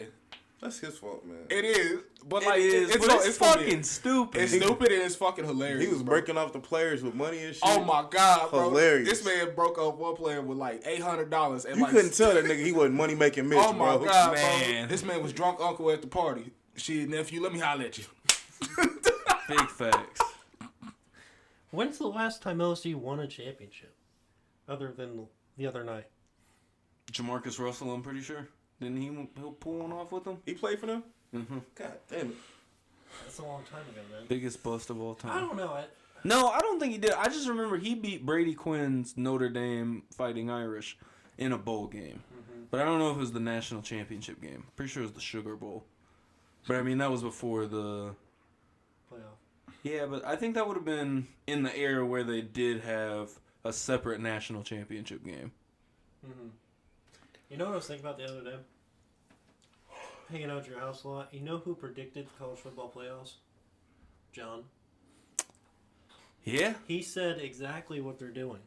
That's his fault, man.
it is. But
It
like,
is, but it's
gonna be-
fucking stupid.
It's stupid and it's fucking hilarious.
He was
bro.
breaking off the players with money and shit.
Oh my god, bro!
Hilarious.
This man broke off one player with like $800 and
You
like
couldn't tell that nigga he wasn't money making Mitch,
Oh my
bro.
god,
Man.
bro! This man was drunk uncle at the party. Shit, nephew, let me holler at you.
Big facts.
When's the last time LSU won a championship? Other than the other night.
Jamarcus Russell, I'm pretty sure. Didn't he'll pull one off with them?
He played for them?
Mm-hmm.
God damn it.
That's a long time ago, man.
Biggest bust of all
I
time.
don't know.
No, I don't think he did. I just remember he beat Brady Quinn's Notre Dame Fighting Irish in a bowl game. But I don't know if it was the national championship game. Pretty sure it was the Sugar Bowl. But I mean, that was before the...
Playoff.
Yeah, but I think that would have been in the era where they did have a separate national championship game.
Mm-hmm. You know what I was thinking about the other day? Hanging out at your house a lot. You know who predicted the college football playoffs? John.
Yeah?
He said exactly what they're doing.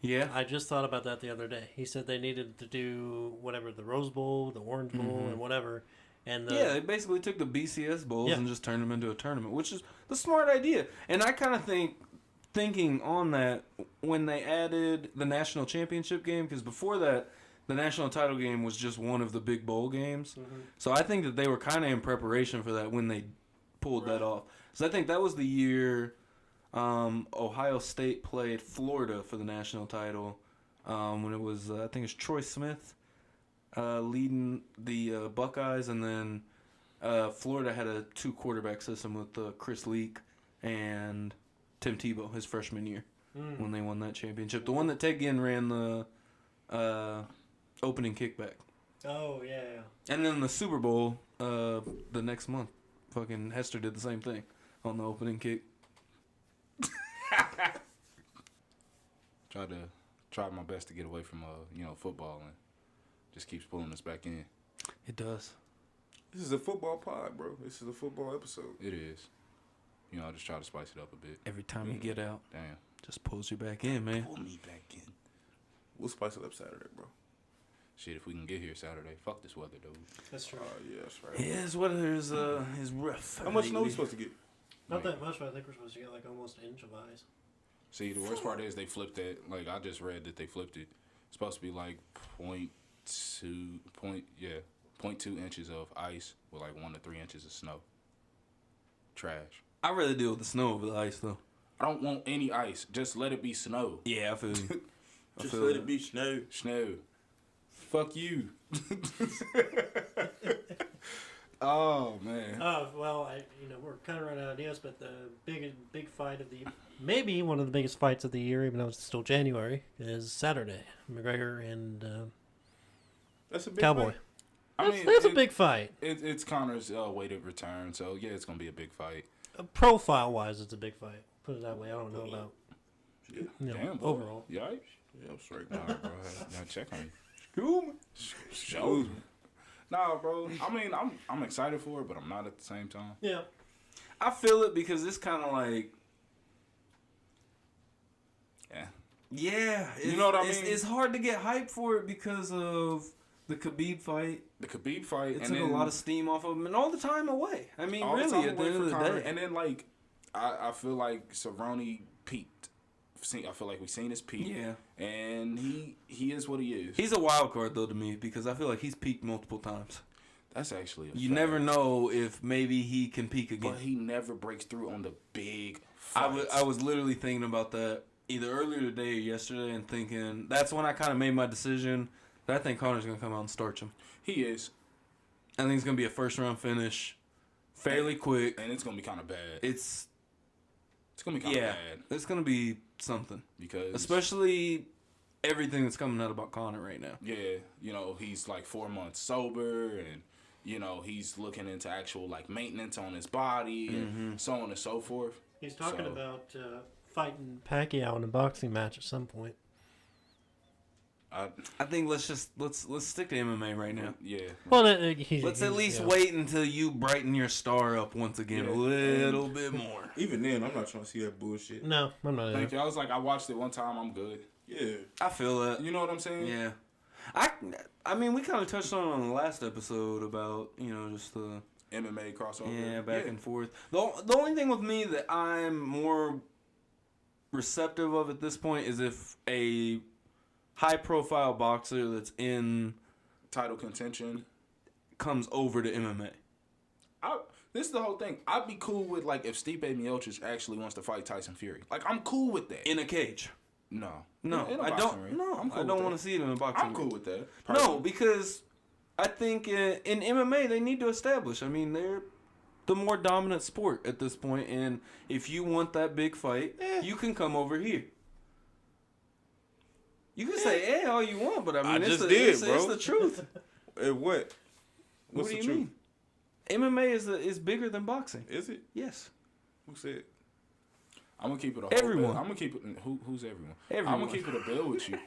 Yeah.
I just thought about that the other day. He said they needed to do whatever, the Rose Bowl, the Orange Bowl, and whatever. And
Yeah, they basically took the BCS bowls
Yeah.
and just turned them into a tournament, which is the smart idea. And I kind of thinking on that, when they added the national championship game, because before that, the national title game was just one of the big bowl games. So I think that they were kind of in preparation for that when they pulled that off. So I think that was the year Ohio State played Florida for the national title, when it was, I think it's Troy Smith leading the Buckeyes, and then Florida had a 2-quarterback system with Chris Leak and Tim Tebow his freshman year when they won that championship. The one that Ted Ginn ran the opening kickback.
Oh, yeah.
And then the Super Bowl the next month, fucking Hester did the same thing on the opening kick.
Tried my best to get away from football, and just keeps pulling us back in.
It does.
This is a football pod, bro. This is a football episode.
It is. I just try to spice it up a bit.
Every time you get out,
Damn.
just pulls you back in, man.
Pull me back in.
We'll spice it up Saturday, bro.
Shit, if we can get here Saturday, fuck this weather, dude.
That's true.
Yeah, that's right.
Yeah, his weather is rough.
How much snow we supposed to get?
Not that much, but I think we're supposed to get like almost an inch of ice.
See, the worst part is they flipped it. Like, I just read that they flipped it. It's supposed to be like 0.2 inches of ice with like 1 to 3 inches of snow. Trash.
I'd rather deal with the snow over the ice, though.
I don't want any ice. Just let it be snow.
Yeah, I feel you.
Just let it be snow.
Snow. Fuck you. Oh, man.
Well, we're kind of running out of ideas, but the big fight of the maybe one of the biggest fights of the year, even though it's still January, is Saturday. McGregor and
That's a big
Cowboy.
fight.
That's a big fight.
It's Conor's weighted return, so yeah, it's gonna be a big fight.
Profile-wise, it's a big fight. Put it that way. I don't know about
Damn, boy.
overall.
Yikes.
Yeah, I'm straight.
Nah, bro. Now check on you.
Show me.
Nah, bro. I'm excited for it, but I'm not at the same time.
Yeah.
I feel it because it's kind of like,
Yeah.
yeah,
You know what I mean?
It's hard to get hype for it because of the Khabib fight.
The Khabib fight.
It took a lot of steam off of him and all the time away. I mean,
all the
really,
time
at the
away
end
for
of the
Conor.
day.
And then, like, I feel like Cerrone peaked. I feel like we've seen his peak.
Yeah.
And he is what he is.
He's a wild card, though, to me, because I feel like he's peaked multiple times.
That's actually a
You
fact.
never know if maybe he can peak again.
But he never breaks through on the big fights.
I was literally thinking about that either earlier today or yesterday and thinking that's when I kind of made my decision that I think Conor's going to come out and starch him.
He is.
I think it's going to be a first-round finish, fairly quick.
And it's going to be kind of bad.
It's
going to be kind of bad.
It's going to be something.
Because...
Especially everything that's coming out about Conor right now.
Yeah, he's like 4 months sober, and he's looking into actual like maintenance on his body and so on and so forth.
He's talking about fighting Pacquiao in a boxing match at some point.
I think let's stick to MMA right now.
Yeah.
Well,
Let's at least wait until you brighten your star up once again a little bit more.
Even then, I'm not trying to see that bullshit.
No, I'm not.
Thank you. I was like, I watched it one time. I'm good.
Yeah.
I feel that.
You know what I'm saying?
Yeah. I mean, we kind of touched on the last episode about, just the
MMA crossover.
back and forth. The only thing with me that I'm more receptive of at this point is if a high-profile boxer that's in
title contention
comes over to MMA.
This is the whole thing. I'd be cool with like if Stipe Miocic actually wants to fight Tyson Fury. Like I'm cool with that.
In a cage.
No,
No,
In a
I
boxing
don't.
ring.
No,
I'm cool
I don't
with
want to
that.
see it in a boxing.
I'm cool with that.
No,
personally.
because I think in MMA they need to establish. I mean, they're the more dominant sport at this point, and if you want that big fight, you can come over here. You can say all you want, but I mean,
bro.
It's the truth.
What? What's
What do
the
you
truth?
mean? MMA is bigger than boxing.
Is it?
Yes.
Who said?
I'm gonna keep it a whole
Everyone.
bill. I'm gonna keep it. Who's everyone?
Everyone.
I'm gonna keep it a bill with you.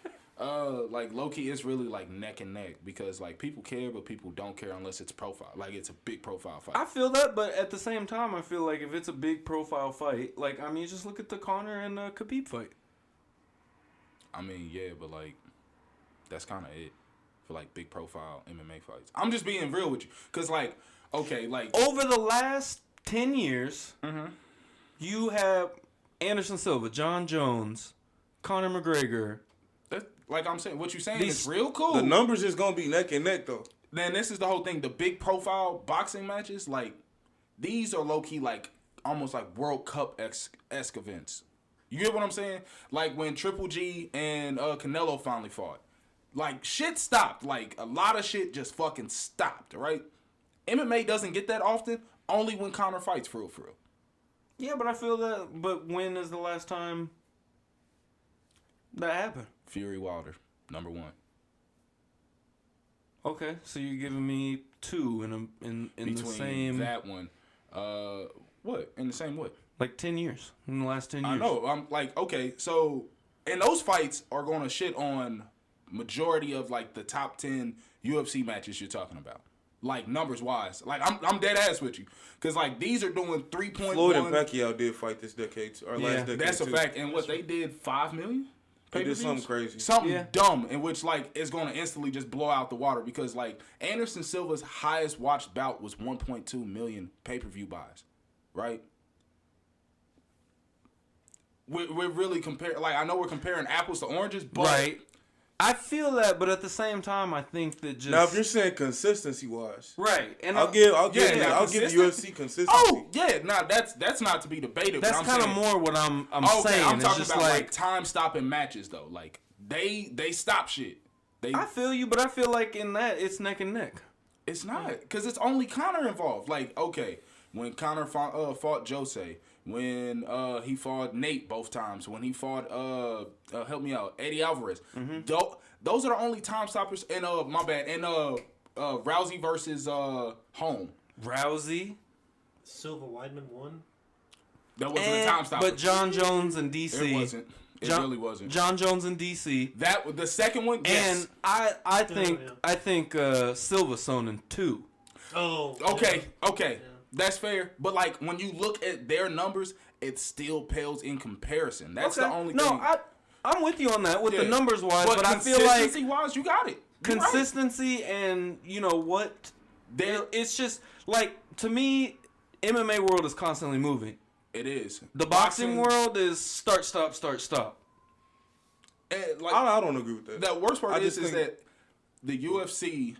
Like low key, it's really like neck and neck because like people care, but people don't care unless it's profile. Like it's a big profile fight.
I feel that, but at the same time, I feel like if it's a big profile fight, like I mean, just look at the Conor and Khabib fight.
I mean, yeah, but like, that's kind of it for like big profile MMA fights. I'm just being real with you, cause like, okay, like
over the last 10 years, you have Anderson Silva, John Jones, Conor McGregor.
that, like I'm saying, what you saying
These-
is real cool.
The numbers is gonna be neck and neck though.
Then this is the whole thing. The big profile boxing matches, like these are low key like almost like World Cup esque events. You get what I'm saying? Like when Triple G and Canelo finally fought, like shit stopped. Like a lot of shit just fucking stopped. Right? MMA doesn't get that often. Only when Conor fights for real, for real.
Yeah, but I feel that. But when is the last time that happened?
Fury Wilder, number 1.
Okay, so you're giving me 2 in the
Between
same
that one, what in the same what?
like 10 years in the last 10 years.
I know. I'm like, okay, so and those fights are going to shit on majority of like the top 10 UFC matches you're talking about, like numbers wise. Like I'm dead ass with you, because like these are doing 3.1.
Floyd and Pacquiao did fight this decade or last decade.
That's a
too.
fact. And what they did, 5 million.
They did
Pay-per-views?
something crazy.
Something dumb, in which like is going to instantly just blow out the water, because like Anderson Silva's highest watched bout was 1.2 million pay-per-view buys, right? We're really comparing, like I know we're comparing apples to oranges, but
Right. I feel that, but at the same time, I think that just
Now, if you're saying consistency wise,
right, and
I'll give
consistent.
UFC consistency.
Oh yeah, now that's not to be debated.
that's
kind of
more what I'm
okay,
saying.
I'm
It's
talking
just
about like time stopping matches though. Like they stop shit.
I feel you, but I feel like in that it's neck and neck.
It's not, because it's only Conor involved. Like, okay, when Conor fought Jose, when he fought Nate both times, when he fought help me out, Eddie Alvarez. Those are the only time stoppers. And my bad. And Rousey versus Holm.
Rousey,
Silva Weidman won.
That wasn't a time stopper.
but John Jones and DC.
It wasn't. It really wasn't.
John Jones and DC.
That the second one, yes.
And I think Silva Sonnen too.
Oh.
Okay. That's fair. But like when you look at their numbers, it still pales in comparison. That's the only thing.
No, I'm with you on that with the numbers wise, but I feel like
consistency wise, you got it. You're
consistency and you know what, it's just like, to me, MMA world is constantly moving.
It is.
The boxing world is start stop.
And like,
I don't agree with that.
the worst part is
think-
that the UFC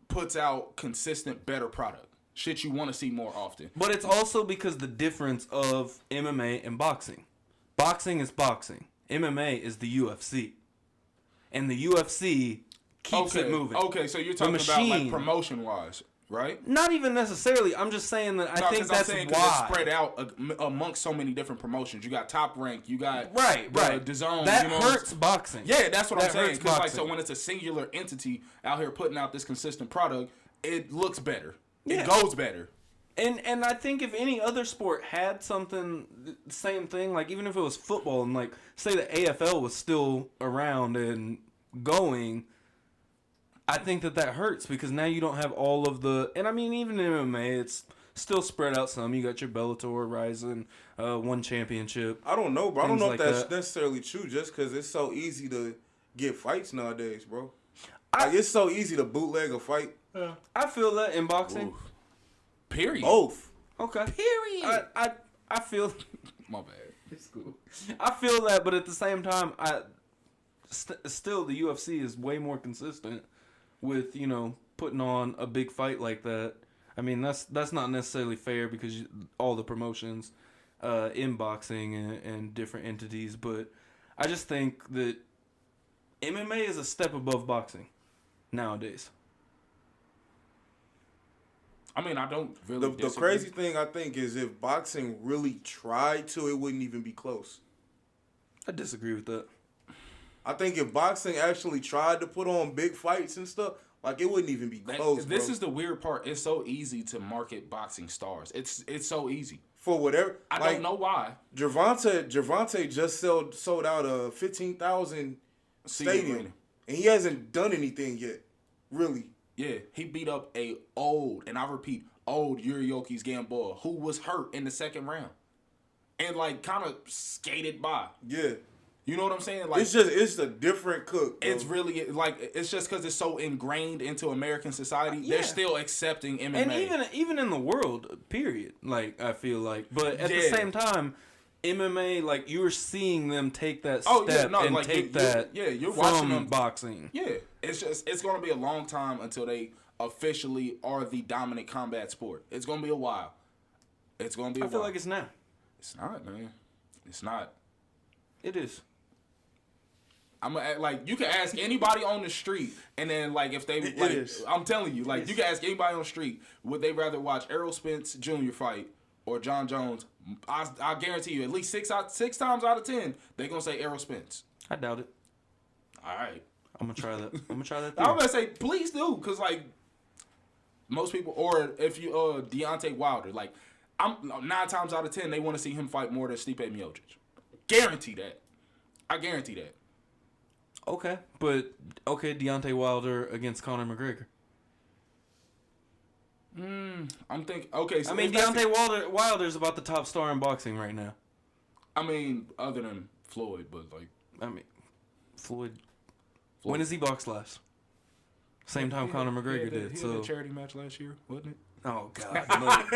puts out consistent, better product. Shit you want to see more often.
But it's also because the difference of MMA and boxing. Boxing is boxing. MMA is the UFC. And the UFC keeps it moving.
Okay, so you're talking about like promotion wise, right?
Not even necessarily. I'm just saying that I think that's
it's
why.
spread out amongst so many different promotions. You got Top Rank, you got
Right.
DAZN.
That
you know,
hurts boxing.
Yeah, that's what I'm saying.
hurts
Because like,
boxing.
so when it's a singular entity out here putting out this consistent product, it looks better.
Yeah.
It goes better.
And I think if any other sport had something, same thing, like even if it was football and like say the AFL was still around and going, I think that hurts because now you don't have all of the, and I mean even in MMA it's still spread out some. You got your Bellator, Ryzen, one championship.
I don't know, bro. I don't know
Things
if
like
that's
that.
necessarily true just because it's so easy to get fights nowadays, bro. Like, it's so easy to bootleg a fight.
I feel that in boxing.
Oof. Period.
Both.
Okay.
Period.
I feel.
My bad.
It's cool. I feel that, but at the same time, still the UFC is way more consistent with putting on a big fight like that. I mean that's not necessarily fair because all the promotions in boxing and different entities, but I just think that MMA is a step above boxing nowadays.
I mean, I don't really
The crazy thing I think is if boxing really tried to, it wouldn't even be close.
I disagree with that.
I think if boxing actually tried to put on big fights and stuff, like it wouldn't even be close.
This
bro.
is the weird part. It's so easy to market boxing stars. It's so easy.
For whatever.
I don't know why.
Gervonta just sold out a 15,000 stadium,
arena.
and he hasn't done anything yet, really.
Yeah, he beat up a old, and I repeat, old Yuriokis Gamboa, who was hurt in the second round. And, like, kind of skated by.
Yeah.
You know what I'm saying? Like
it's a different cook. Bro.
It's really like it's just because it's so ingrained into American society.
Yeah.
They're still accepting MMA,
And even in the world, period. Like I feel like, but at the same time, MMA, like you're seeing them take that step and like, take that.
You're
from
watching them
boxing.
Yeah, it's going to be a long time until they officially are the dominant combat sport. It's going to be a while. It's going to be. I
feel like it's now.
It's not, man. It's not.
It is.
I'm like you can ask anybody on the street, and then like if they like, I'm telling you, like you can ask anybody on the street, would they rather watch Errol Spence Jr. fight or John Jones? I guarantee you, at least six times out of 10, they're gonna say Errol Spence.
I doubt it.
All right,
I'm gonna try that. I'm gonna try that.
I'm gonna say please do, cause like most people, or if you Deontay Wilder, like I'm 9 times out of 10 they want to see him fight more than Stipe Miocic. Guarantee that. I guarantee that.
Okay, but Deontay Wilder against Conor McGregor.
I'm thinking. Okay, so
I mean Deontay Wilder's about the top star in boxing right now.
I mean, other than Floyd, but like.
I mean, Floyd. When has he boxed last? Same time Conor McGregor did.
He
So
had a charity match last year, wasn't it?
oh god, look.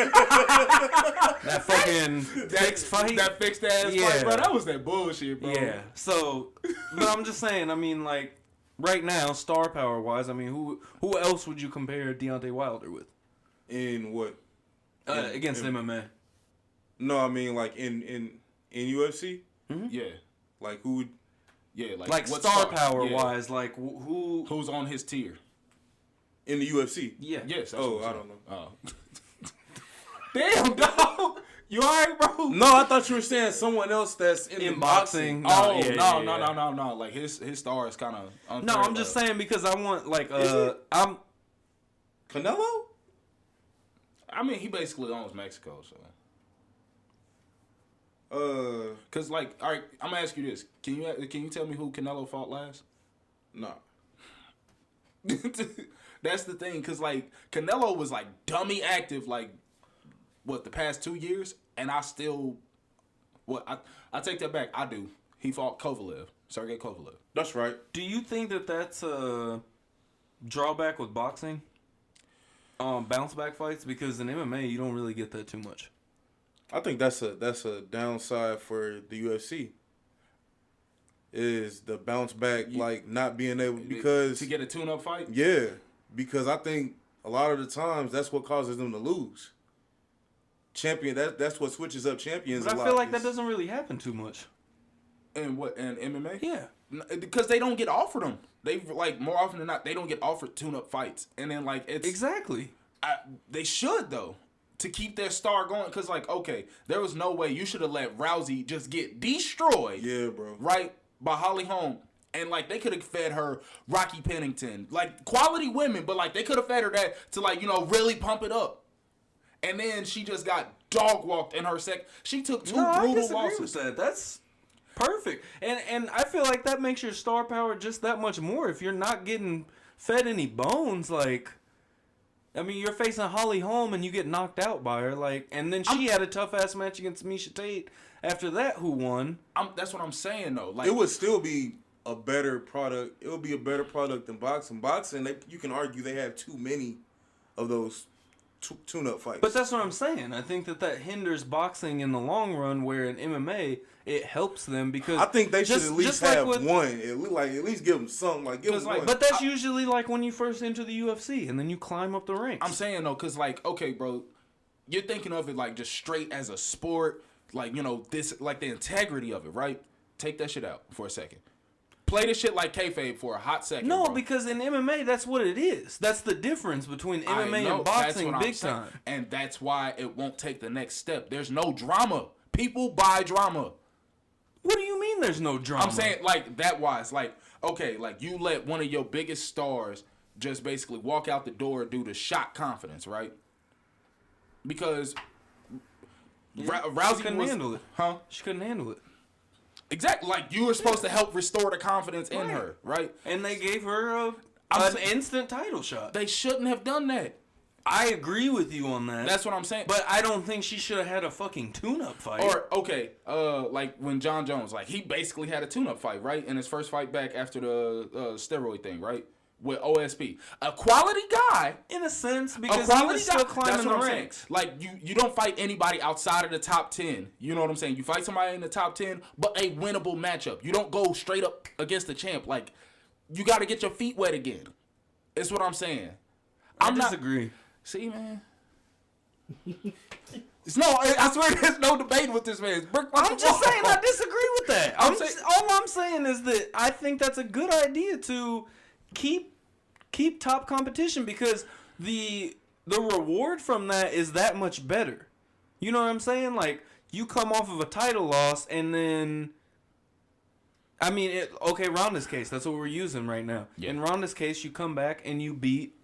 That fucking fixed fight.
That fixed ass fight, bro. That was that bullshit, bro.
Yeah. So, but I'm just saying. I mean, like right now, star power wise, I mean, who else would you compare Deontay Wilder with?
In what?
Against MMA.
No, I mean like in UFC.
Mm-hmm. Yeah.
Like who would?
Yeah,
like star power wise, like
who's on his tier
in the UFC?
Yeah.
Yes.
I don't know.
Oh. Damn, dog. You alright, bro?
No, I thought you were saying someone else that's in boxing.
No. Like his star is kind of.
No, I'm just saying because I want like I'm
Canelo.
I mean, he basically owns Mexico, so. Cause like, all right, I'm gonna ask you this: Can you tell me who Canelo fought last?
No.
That's the thing, cause like Canelo was like dummy active, like the past 2 years, and I still, I take that back. I do. He fought Sergey Kovalev.
That's right.
Do you think that that's a drawback with boxing? Bounce back fights, because in MMA you don't really get that too much.
I think that's a downside for the UFC. Is the bounce back, like not being able because
to get a tune-up fight?
Yeah, because I think a lot of the times that's what causes them to lose. That's what switches up champions.
But I feel like that doesn't really happen too much.
And MMA?
Yeah,
because they don't get offered them. They like more often than not they don't get offered tune-up fights, and then like it's
exactly.
They should though. To keep their star going, because like, okay, there was no way you should have let Rousey just get destroyed.
Yeah, bro.
Right? By Holly Holm. And like, they could have fed her Rocky Pennington. Like, quality women, but like, they could have fed her that to like, really pump it up. And then she just got dog walked in her She took two brutal
I disagree
losses.
with that. That's perfect. And I feel like that makes your star power just that much more. If you're not getting fed any bones, like... I mean, you're facing Holly Holm and you get knocked out by her, like, and then she had a tough ass match against Miesha Tate. After that, who won?
That's what I'm saying though. Like,
it would still be a better product. It would be a better product than boxing. Boxing, you can argue they have too many of those tune-up fights.
But that's what I'm saying. I think that hinders boxing in the long run. Where in MMA, it helps them because
I think they should at least have one. At least give them something. Like give them one.
But that's usually like when you first enter the UFC and then you climb up the ranks.
I'm saying though, cause like, okay, bro, you're thinking of it like just straight as a sport, like this, like the integrity of it, right? Take that shit out for a second. Play this shit like kayfabe for a hot second.
No,
bro.
because in MMA, that's what it is. That's the difference between MMA and boxing, big time.
And that's why it won't take the next step. There's no drama. People buy drama.
What do you mean there's no drama?
I'm saying like that wise. Like, okay, like you let one of your biggest stars just basically walk out the door due to shock confidence, right? Because Rousey
couldn't handle it.
Huh?
She couldn't handle it.
Exactly. Like, you were supposed to help restore the confidence in her, right?
And they gave her an instant title shot.
They shouldn't have done that.
I agree with you on that.
That's what I'm saying.
But I don't think she should have had a fucking tune-up fight.
Or, okay, like when John Jones, like, he basically had a tune-up fight, right? In his first fight back after the steroid thing, right? With OSP. A quality guy.
In a sense, because he was still climbing the ranks.
Like, you don't fight anybody outside of the top 10. You know what I'm saying? You fight somebody in the top 10, but a winnable matchup. You don't go straight up against the champ. Like, you got to get your feet wet again. That's what I'm saying.
I disagree.
See, man. I swear there's no debate with this man.
I'm just saying I disagree with that. All I'm saying is that I think that's a good idea to keep top competition because the reward from that is that much better. You know what I'm saying? Like, you come off of a title loss and then... I mean, Ronda's case, that's what we're using right now. Yeah. In Ronda's case, you come back and you beat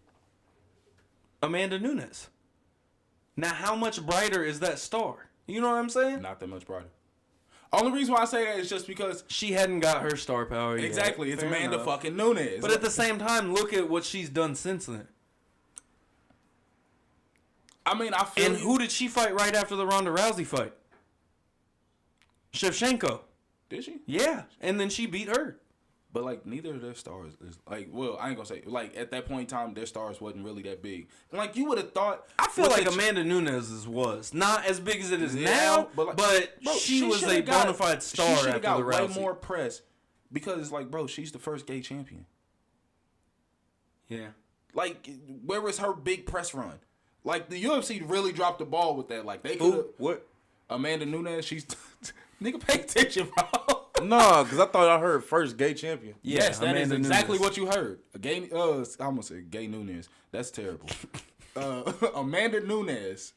Amanda Nunes. Now, how much brighter is that star? You know what I'm saying?
Not that much brighter. Only reason why I say that is just because
she hadn't got her star power yet.
Exactly. It's
Fair
Amanda
enough.
fucking Nunes.
But at the same time, look at what she's done since then.
I mean, I feel.
And who did she fight right after the Ronda Rousey fight? Shevchenko.
Did she?
Yeah. And then she beat her.
But, like, neither of their stars is, like, well, I ain't gonna say, like, at that point in time, their stars wasn't really that big. And, like, you would have thought.
I feel like Amanda Nunes was. Not as big as it is now, but bro, she was a bona fide star after the Rousey. She
way more press because, like, bro, she's the first gay champion.
Yeah.
Like, where was her big press run? Like, the UFC really dropped the ball with that. Like, they could have.
What?
Amanda Nunes, she's. Nigga, pay attention, bro.
No, because I thought I heard first gay champion.
Yes, that
Amanda
is exactly
Nunes.
what you heard. A gay, I almost said gay Nunes. That's terrible. Amanda Nunes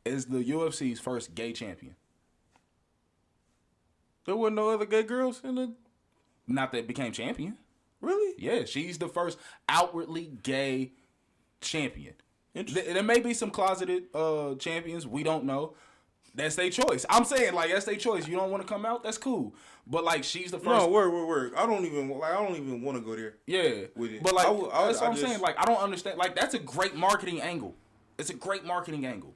is the UFC's first gay champion.
There wasn't no other gay girls in the...
Not that became champion.
Really?
Yeah, she's the first outwardly gay champion.
Interesting.
There may be some closeted champions. We don't know. That's their choice. I'm saying, like, that's their choice. You don't want to come out? That's cool. But, like, she's the first.
No, word. I don't even want to go there.
Yeah.
With it.
But, like, that's what I'm saying. Like, I don't understand. Like, that's a great marketing angle. It's a great marketing angle.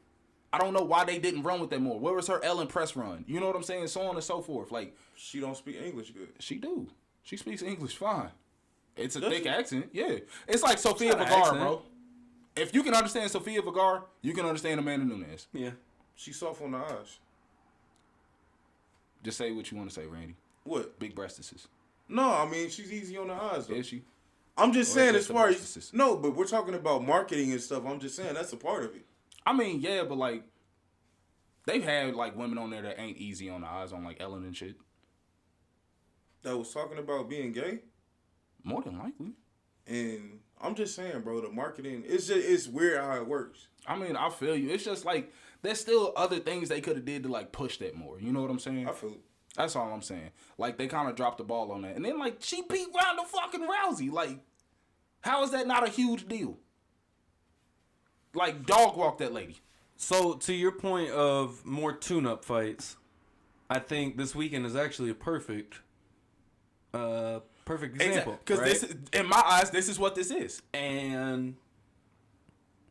I don't know why they didn't run with that more. Where was her Ellen press run? You know what I'm saying? So on and so forth. Like,
she don't speak English good.
She do. She speaks English fine. It's a thick accent. Yeah. It's like Sofia Vergara, bro. If you can understand Sofia Vergara, you can understand Amanda Nunes.
Yeah.
She's soft on the eyes.
Just say what you want to say, Randy.
What?
Big breastises.
No, I mean, she's easy on the eyes, though.
Is she?
I'm just saying as far as... No, but we're talking about marketing and stuff. I'm just saying that's a part of it.
I mean, yeah, but, like, they've had, like, women on there that ain't easy on the eyes on, like, Ellen and shit.
That was talking about being gay?
More than likely.
And I'm just saying, bro, the marketing, it's weird how it works.
I mean, I feel you. It's just, like, there's still other things they could have did to, like, push that more. You know what I'm saying?
I feel it.
That's all I'm saying. Like, they kind of dropped the ball on that. And then, like, she beat Ronda fucking Rousey. Like, how is that not a huge deal? Like, dog walk that lady.
So, to your point of more tune-up fights, I think this weekend is actually a perfect example.
Because
right?
this, in my eyes, this is what this is.
And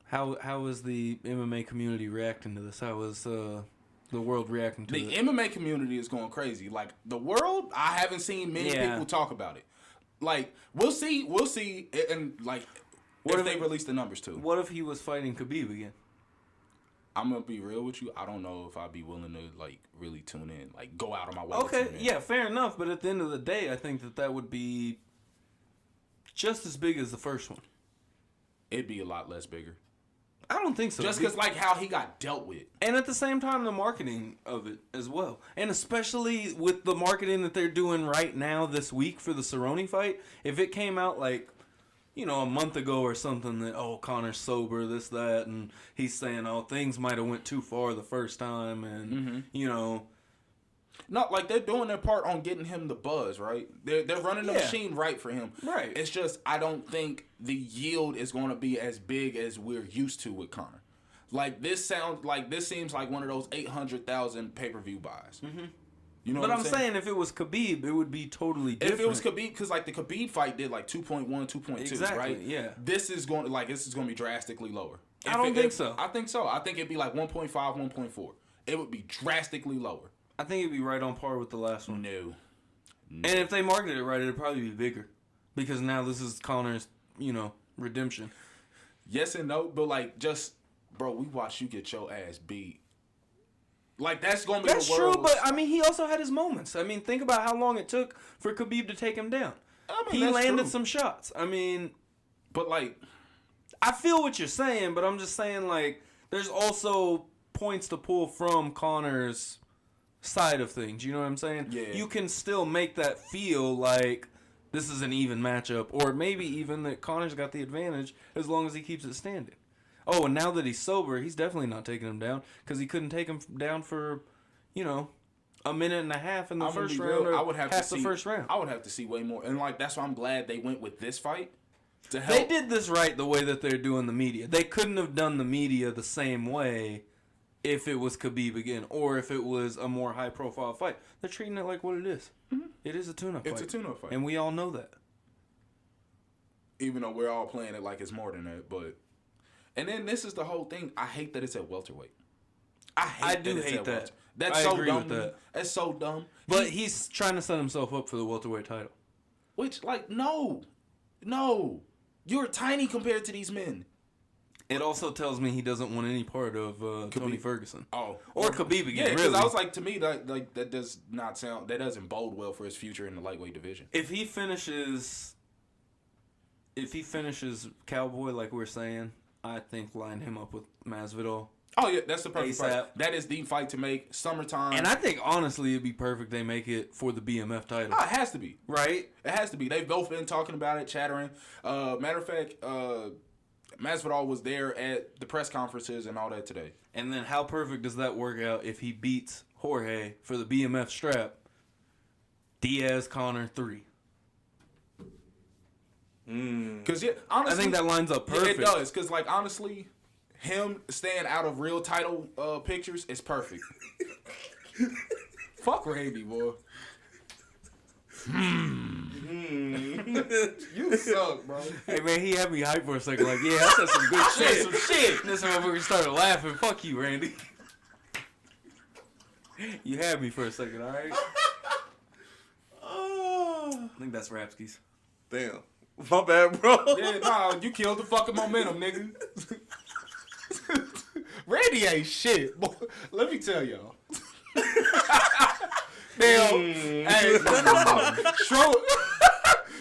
how is the MMA community reacting to this? How is the world reacting to it?
The MMA community is going crazy. Like, the world, I haven't seen many people talk about it. Like, we'll see, and, like, what if they release the numbers, too?
What if he was fighting Khabib again?
I'm going to be real with you. I don't know if I'd be willing to, like, really tune in. Like, go out of my way
Okay,
to tune in.
yeah, fair enough. But at the end of the day, I think that would be just as big as the first one.
It'd be a lot less bigger.
I don't think so.
Just because, like, how he got dealt with.
And at the same time, the marketing of it as well. And especially with the marketing that they're doing right now this week for the Cerrone fight, if it came out, like, you know, a month ago or something that, oh, Conor's sober, this, that, and he's saying, oh, things might have went too far the first time, and, you know.
Not like they're doing their part on getting him the buzz, right? They're running the machine right for him.
Right.
It's just I don't think the yield is going to be as big as we're used to with Conor. Like this seems like one of those 800,000 pay-per-view buys. Mm-hmm. You know
but
what
I'm saying if it was Khabib, it would be totally different.
If it was Khabib, because like the Khabib fight did like 2.1, 2.2,
exactly,
right?
Yeah.
This is going to be drastically lower.
I don't think so.
I think so. I think it'd be like 1.5, 1.4. It would be drastically lower.
I think it'd be right on par with the last one.
No.
And if they marketed it right, it'd probably be bigger. Because now this is Conor's, redemption.
Yes and no, but like just, bro, we watched you get your ass beat. Like that's gonna be
That's
the world.
true, but I mean, he also had his moments. I mean, think about how long it took for Khabib to take him down.
I mean,
He
that's
landed
true.
some shots. I mean,
But like,
I feel what you're saying, but I'm just saying, like, there's also points to pull from Conor's side of things. You know what I'm saying?
Yeah.
You can still make that feel like this is an even matchup, or maybe even that Conor's got the advantage as long as he keeps it standing. Oh, and now that he's sober, he's definitely not taking him down because he couldn't take him down for, a minute and a half in the
I'm gonna
first
be
round.
real,
Or
I would have
half
to see
the first round.
I would have to see way more, and like that's why I'm glad they went with this fight to help.
They did this right the way that they're doing the media. They couldn't have done the media the same way if it was Khabib again or if it was a more high-profile fight. They're treating it like what it is. Mm-hmm. It is a tune-up fight.
It's a tune-up fight,
And we all know that.
even though we're all playing it like it's more than that. But and then this is the whole thing. I hate that it's at welterweight.
I do hate that.
welterweight. That's
I
so
agree
dumb.
with
to me.
that.
That's so dumb.
But he's trying to set himself up for the welterweight title.
Which, like, no. You're tiny compared to these men.
It also tells me he doesn't want any part of Tony Ferguson.
Oh,
Or Khabib again,
Yeah, because
really.
I was like, to me, that does not sound. That doesn't bode well for his future in the lightweight division.
If he finishes Cowboy like we're saying, I think line him up with Masvidal.
Oh yeah, that's the perfect
ASAP.
fight. That is the fight to make. Summertime.
And I think honestly it'd be perfect they make it for the BMF title.
Oh, it has to be.
Right?
It has to be. They've both been talking about it, chattering. Matter of fact, Masvidal was there at the press conferences and all that today.
And then how perfect does that work out if he beats Jorge for the BMF strap? Diaz Conor 3.
Because honestly,
I think that lines up perfect.
Yeah, it does. Because like honestly, him staying out of real title pictures is perfect. Fuck Randy, boy. You suck, bro.
Hey man, he had me hyped for a second. Like, yeah, I said some good shit.
Some shit.
This motherfucker started laughing. Fuck you, Randy. You had me for a second, all right? I think that's Rapski's.
Damn. My bad, bro.
Yeah, nah, you killed the fucking momentum, nigga. Randy ain't shit, boy. Let me tell y'all. Damn. Hey,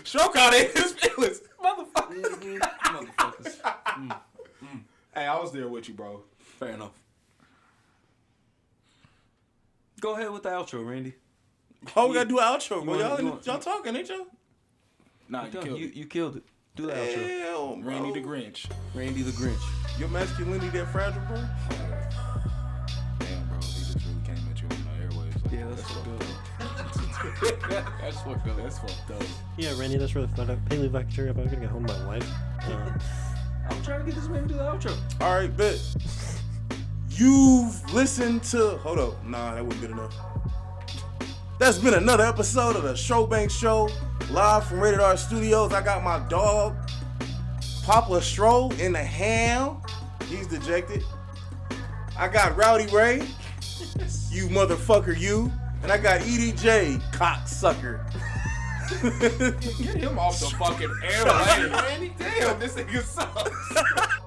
Stroke out of his feelings.
Motherfuckers.
Hey, I was there with you, bro.
Fair enough. Go ahead with the outro, Randy.
Oh, we gotta do an outro, bro.
you want-
Y'all talking, ain't y'all?
Nah, you killed it.
You killed it. Do the outro.
Damn, bro.
Randy the Grinch.
Randy the Grinch.
Your masculinity that fragile, bro?
Damn, bro. He just really came at you on the airwaves. Like,
Yeah, that's fucked up.
That's fucked up. That's fucked up.
Yeah, Randy, that's really fucked up. Paleo-bacteria, I'm gonna get home to my wife.
I'm trying to get this man to do the outro.
All right, bet. You've listened to... Hold up. Nah, that wouldn't be enough. That's been another episode of the Showbank Show, live from Rated R Studios. I got my dog, Papa Stroh, in the ham. He's dejected. I got Rowdy Ray, you motherfucker, you. And I got EDJ, cocksucker.
Get him off the fucking airwaves, Randy. Damn, this nigga sucks.